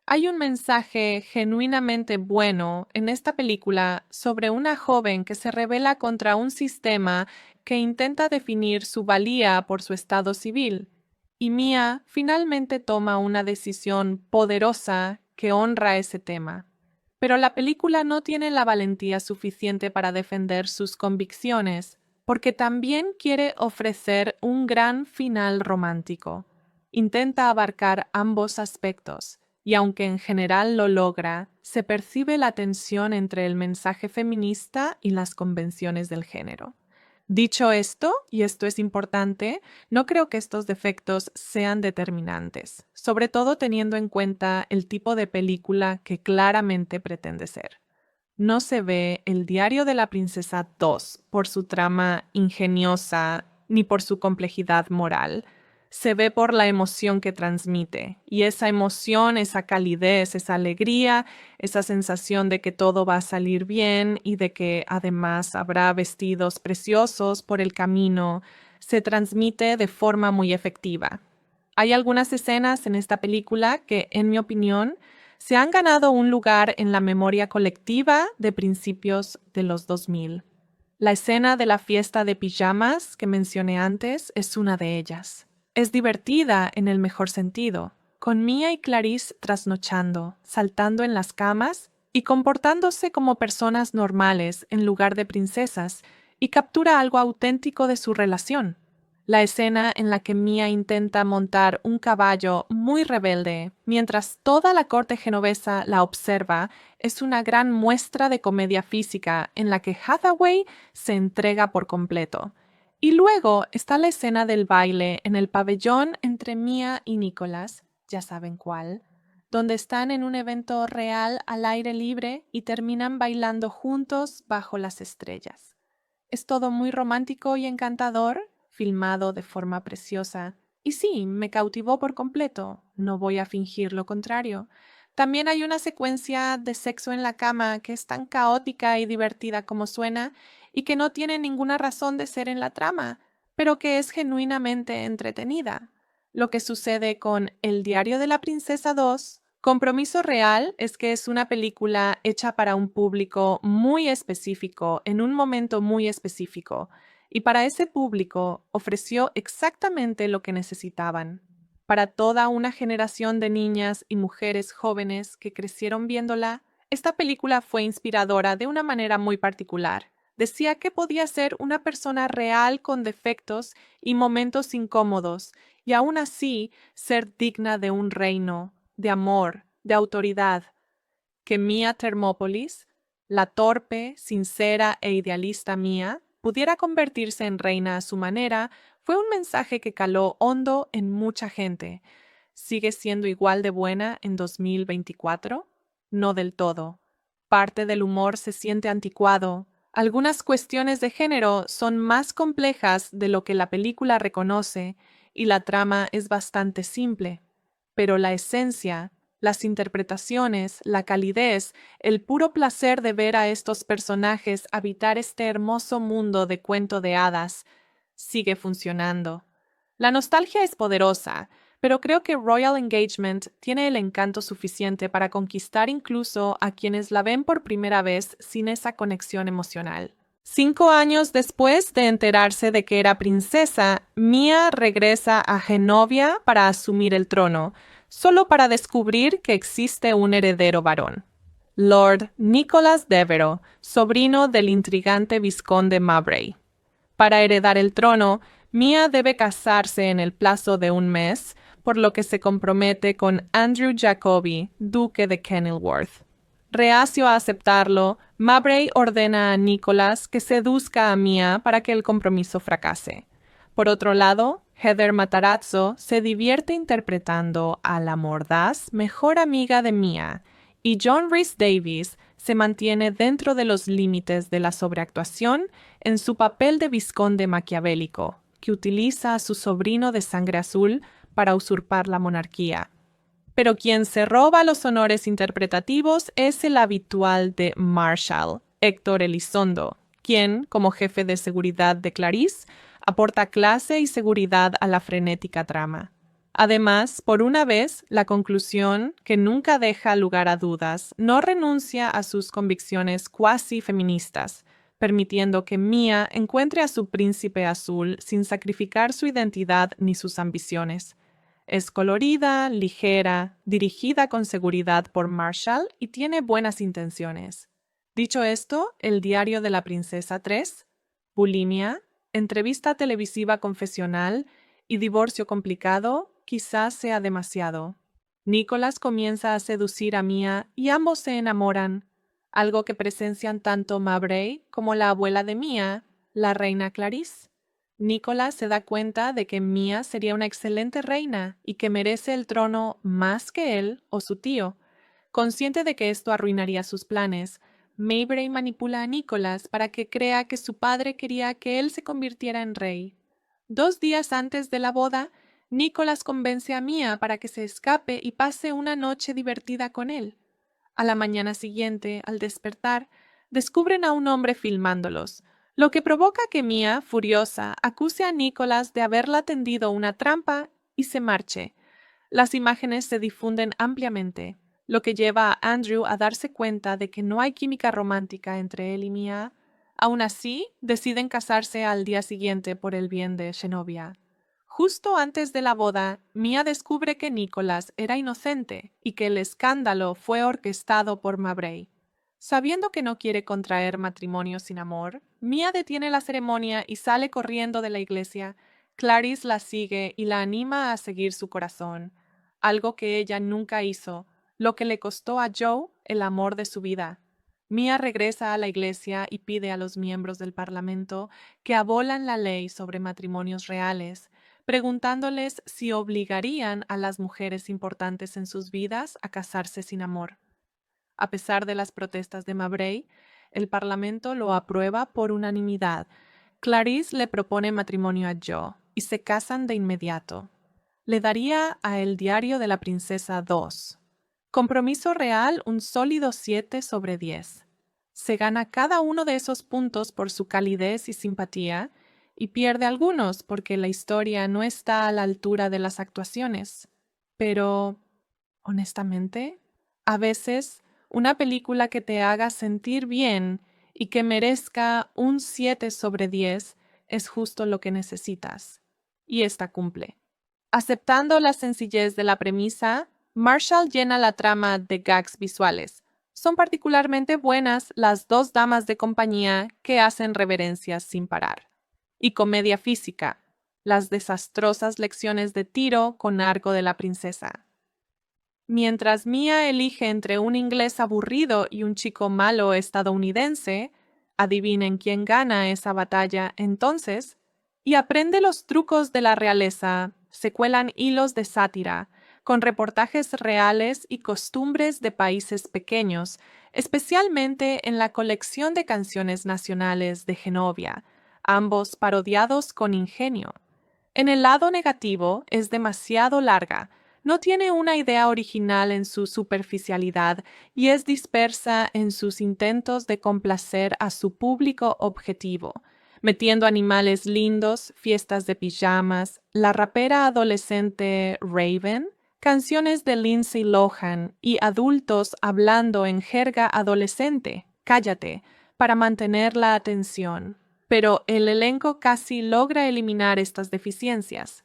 Speaker 1: Hay un mensaje genuinamente bueno en esta película sobre una joven que se rebela contra un sistema que intenta definir su valía por su estado civil, y Mia finalmente toma una decisión poderosa que honra ese tema. Pero la película no tiene la valentía suficiente para defender sus convicciones, porque también quiere ofrecer un gran final romántico. Intenta abarcar ambos aspectos, y aunque en general lo logra, se percibe la tensión entre el mensaje feminista y las convenciones del género. Dicho esto, y esto es importante, no creo que estos defectos sean determinantes, sobre todo teniendo en cuenta el tipo de película que claramente pretende ser. No se ve El diario de la princesa 2 por su trama ingeniosa ni por su complejidad moral. Se ve por la emoción que transmite, y esa emoción, esa calidez, esa alegría, esa sensación de que todo va a salir bien y de que además habrá vestidos preciosos por el camino, se transmite de forma muy efectiva. Hay algunas escenas en esta película que, en mi opinión, se han ganado un lugar en la memoria colectiva de principios de los 2000. La escena de la fiesta de pijamas que mencioné antes es una de ellas. Es divertida en el mejor sentido, con Mia y Clarice trasnochando, saltando en las camas y comportándose como personas normales en lugar de princesas, y captura algo auténtico de su relación. La escena en la que Mia intenta montar un caballo muy rebelde mientras toda la corte genovesa la observa es una gran muestra de comedia física en la que Hathaway se entrega por completo. Y luego está la escena del baile en el pabellón entre Mia y Nicholas, ya saben cuál, donde están en un evento real al aire libre y terminan bailando juntos bajo las estrellas. Es todo muy romántico y encantador, filmado de forma preciosa. Y sí, me cautivó por completo, no voy a fingir lo contrario. También hay una secuencia de sexo en la cama que es tan caótica y divertida como suena y que no tiene ninguna razón de ser en la trama, pero que es genuinamente entretenida. Lo que sucede con El diario de la princesa 2, Compromiso real, es que es una película hecha para un público muy específico, en un momento muy específico, y para ese público ofreció exactamente lo que necesitaban. Para toda una generación de niñas y mujeres jóvenes que crecieron viéndola, esta película fue inspiradora de una manera muy particular. Decía que podía ser una persona real con defectos y momentos incómodos, y aún así ser digna de un reino, de amor, de autoridad. Que Mia Thermopolis, la torpe, sincera e idealista Mia, pudiera convertirse en reina a su manera, fue un mensaje que caló hondo en mucha gente. ¿Sigue siendo igual de buena en 2024? No del todo. Parte del humor se siente anticuado. Algunas cuestiones de género son más complejas de lo que la película reconoce y la trama es bastante simple. Pero la esencia, las interpretaciones, la calidez, el puro placer de ver a estos personajes habitar este hermoso mundo de cuento de hadas, sigue funcionando. La nostalgia es poderosa, pero creo que Royal Engagement tiene el encanto suficiente para conquistar incluso a quienes la ven por primera vez sin esa conexión emocional. 5 años después de enterarse de que era princesa, Mia regresa a Genovia para asumir el trono, solo para descubrir que existe un heredero varón. Lord Nicholas Devereux, sobrino del intrigante vizconde Mowbray. Para heredar el trono, Mia debe casarse en el plazo de un mes, por lo que se compromete con Andrew Jacobi, duque de Kenilworth. Reacio a aceptarlo, Mowbray ordena a Nicholas que seduzca a Mia para que el compromiso fracase. Por otro lado, Heather Matarazzo se divierte interpretando a la mordaz mejor amiga de Mia, y John Rhys Davies se mantiene dentro de los límites de la sobreactuación en su papel de vizconde maquiavélico, que utiliza a su sobrino de sangre azul para usurpar la monarquía. Pero quien se roba los honores interpretativos es el habitual de Marshall, Héctor Elizondo, quien, como jefe de seguridad de Clarice, aporta clase y seguridad a la frenética trama. Además, por una vez, la conclusión, que nunca deja lugar a dudas, no renuncia a sus convicciones cuasi feministas, permitiendo que Mia encuentre a su príncipe azul sin sacrificar su identidad ni sus ambiciones. Es colorida, ligera, dirigida con seguridad por Marshall y tiene buenas intenciones. Dicho esto, El diario de la princesa 3, Bulimia, entrevista televisiva confesional y divorcio complicado quizás sea demasiado. Nicholas comienza a seducir a Mia y ambos se enamoran, algo que presencian tanto Mowbray como la abuela de Mia, la reina Clarice. Nicholas se da cuenta de que Mia sería una excelente reina y que merece el trono más que él o su tío. Consciente de que esto arruinaría sus planes, Mowbray manipula a Nicholas para que crea que su padre quería que él se convirtiera en rey. 2 días antes de la boda, Nicholas convence a Mia para que se escape y pase una noche divertida con él. A la mañana siguiente, al despertar, descubren a un hombre filmándolos, lo que provoca que Mia, furiosa, acuse a Nicholas de haberla tendido una trampa y se marche. Las imágenes se difunden ampliamente, lo que lleva a Andrew a darse cuenta de que no hay química romántica entre él y Mia. Aún así, deciden casarse al día siguiente por el bien de Genovia. Justo antes de la boda, Mia descubre que Nicholas era inocente y que el escándalo fue orquestado por Mowbray. Sabiendo que no quiere contraer matrimonio sin amor, Mia detiene la ceremonia y sale corriendo de la iglesia. Clarice la sigue y la anima a seguir su corazón, algo que ella nunca hizo, lo que le costó a Joe el amor de su vida. Mia regresa a la iglesia y pide a los miembros del Parlamento que abolan la ley sobre matrimonios reales, preguntándoles si obligarían a las mujeres importantes en sus vidas a casarse sin amor. A pesar de las protestas de Mowbray, el Parlamento lo aprueba por unanimidad. Clarice le propone matrimonio a Joe y se casan de inmediato. Le daría a El diario de la princesa 2. Compromiso real un sólido 7 sobre 10. Se gana cada uno de esos puntos por su calidez y simpatía y pierde algunos porque la historia no está a la altura de las actuaciones. Pero, honestamente, a veces una película que te haga sentir bien y que merezca un 7 sobre 10 es justo lo que necesitas. Y esta cumple. Aceptando la sencillez de la premisa, Marshall llena la trama de gags visuales. Son particularmente buenas las dos damas de compañía que hacen reverencias sin parar. Y comedia física, las desastrosas lecciones de tiro con arco de la princesa. Mientras Mia elige entre un inglés aburrido y un chico malo estadounidense, adivinen quién gana esa batalla entonces, y aprende los trucos de la realeza, se cuelan hilos de sátira, con reportajes reales y costumbres de países pequeños, especialmente en la colección de canciones nacionales de Genovia, ambos parodiados con ingenio. En el lado negativo es demasiado larga, no tiene una idea original en su superficialidad y es dispersa en sus intentos de complacer a su público objetivo, metiendo animales lindos, fiestas de pijamas, la rapera adolescente Raven, canciones de Lindsay Lohan y adultos hablando en jerga adolescente, cállate, para mantener la atención. Pero el elenco casi logra eliminar estas deficiencias.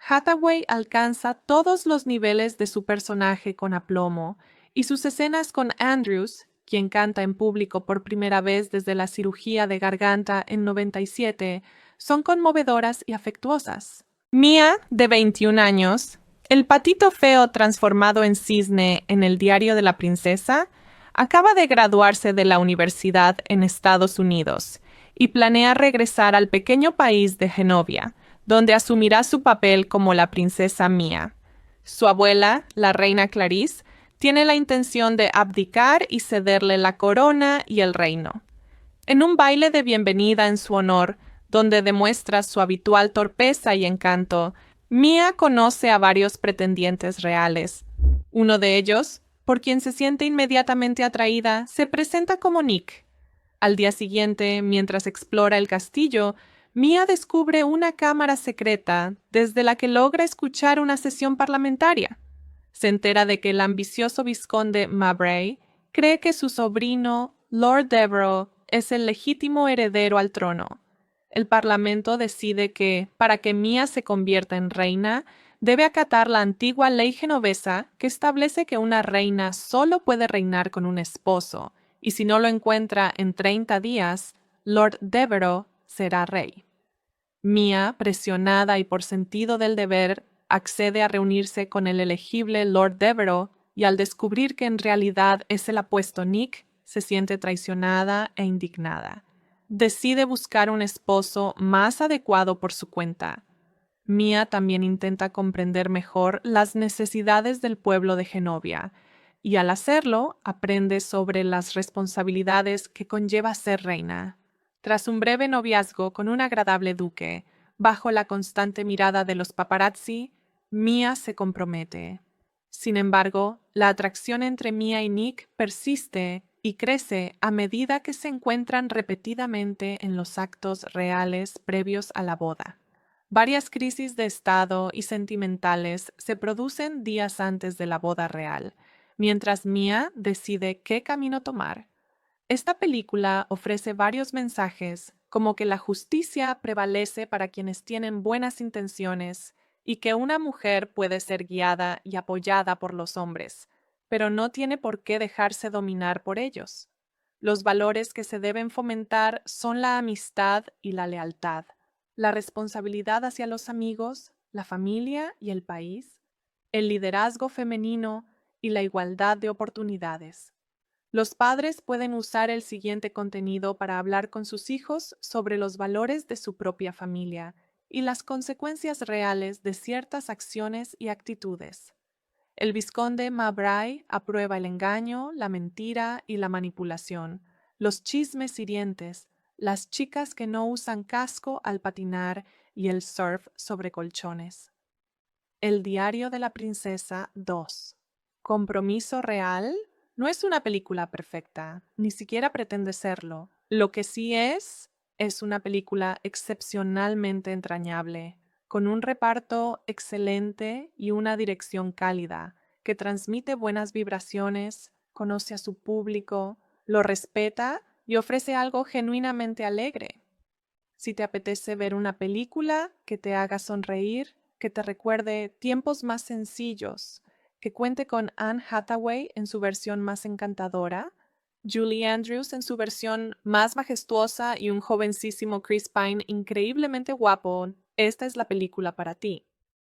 Speaker 1: Hathaway alcanza todos los niveles de su personaje con aplomo, y sus escenas con Andrews, quien canta en público por primera vez desde la cirugía de garganta en 97, son conmovedoras y afectuosas. Mia, de 21 años, el patito feo transformado en cisne en el diario de la princesa, acaba de graduarse de la universidad en Estados Unidos y planea regresar al pequeño país de Genovia, donde asumirá su papel como la princesa Mia. Su abuela, la reina Clarice, tiene la intención de abdicar y cederle la corona y el reino. En un baile de bienvenida en su honor, donde demuestra su habitual torpeza y encanto, Mia conoce a varios pretendientes reales. Uno de ellos, por quien se siente inmediatamente atraída, se presenta como Nick. Al día siguiente, mientras explora el castillo, Mia descubre una cámara secreta desde la que logra escuchar una sesión parlamentaria. Se entera de que el ambicioso vizconde Mowbray cree que su sobrino, Lord Devereux, es el legítimo heredero al trono. El Parlamento decide que, para que Mia se convierta en reina, debe acatar la antigua ley genovesa que establece que una reina solo puede reinar con un esposo, y si no lo encuentra en 30 días, Lord Devereux será rey. Mia, presionada y por sentido del deber, accede a reunirse con el elegible Lord Devereux y al descubrir que en realidad es el apuesto Nick, se siente traicionada e indignada. Decide buscar un esposo más adecuado por su cuenta. Mia también intenta comprender mejor las necesidades del pueblo de Genovia y al hacerlo aprende sobre las responsabilidades que conlleva ser reina. Tras un breve noviazgo con un agradable duque, bajo la constante mirada de los paparazzi, Mia se compromete. Sin embargo, la atracción entre Mia y Nick persiste y crece a medida que se encuentran repetidamente en los actos reales previos a la boda. Varias crisis de estado y sentimentales se producen días antes de la boda real, mientras Mia decide qué camino tomar. Esta película ofrece varios mensajes, como que la justicia prevalece para quienes tienen buenas intenciones y que una mujer puede ser guiada y apoyada por los hombres, pero no tiene por qué dejarse dominar por ellos. Los valores que se deben fomentar son la amistad y la lealtad, la responsabilidad hacia los amigos, la familia y el país, el liderazgo femenino y la igualdad de oportunidades. Los padres pueden usar el siguiente contenido para hablar con sus hijos sobre los valores de su propia familia y las consecuencias reales de ciertas acciones y actitudes. El vizconde Mowbray aprueba el engaño, la mentira y la manipulación, los chismes hirientes, las chicas que no usan casco al patinar y el surf sobre colchones. El diario de la princesa 2. ¿Compromiso real? No es una película perfecta, ni siquiera pretende serlo. Lo que sí es una película excepcionalmente entrañable, con un reparto excelente y una dirección cálida, que transmite buenas vibraciones, conoce a su público, lo respeta y ofrece algo genuinamente alegre. Si te apetece ver una película que te haga sonreír, que te recuerde tiempos más sencillos, que cuente con Anne Hathaway en su versión más encantadora, Julie Andrews en su versión más majestuosa y un jovencísimo Chris Pine increíblemente guapo, esta es la película para ti.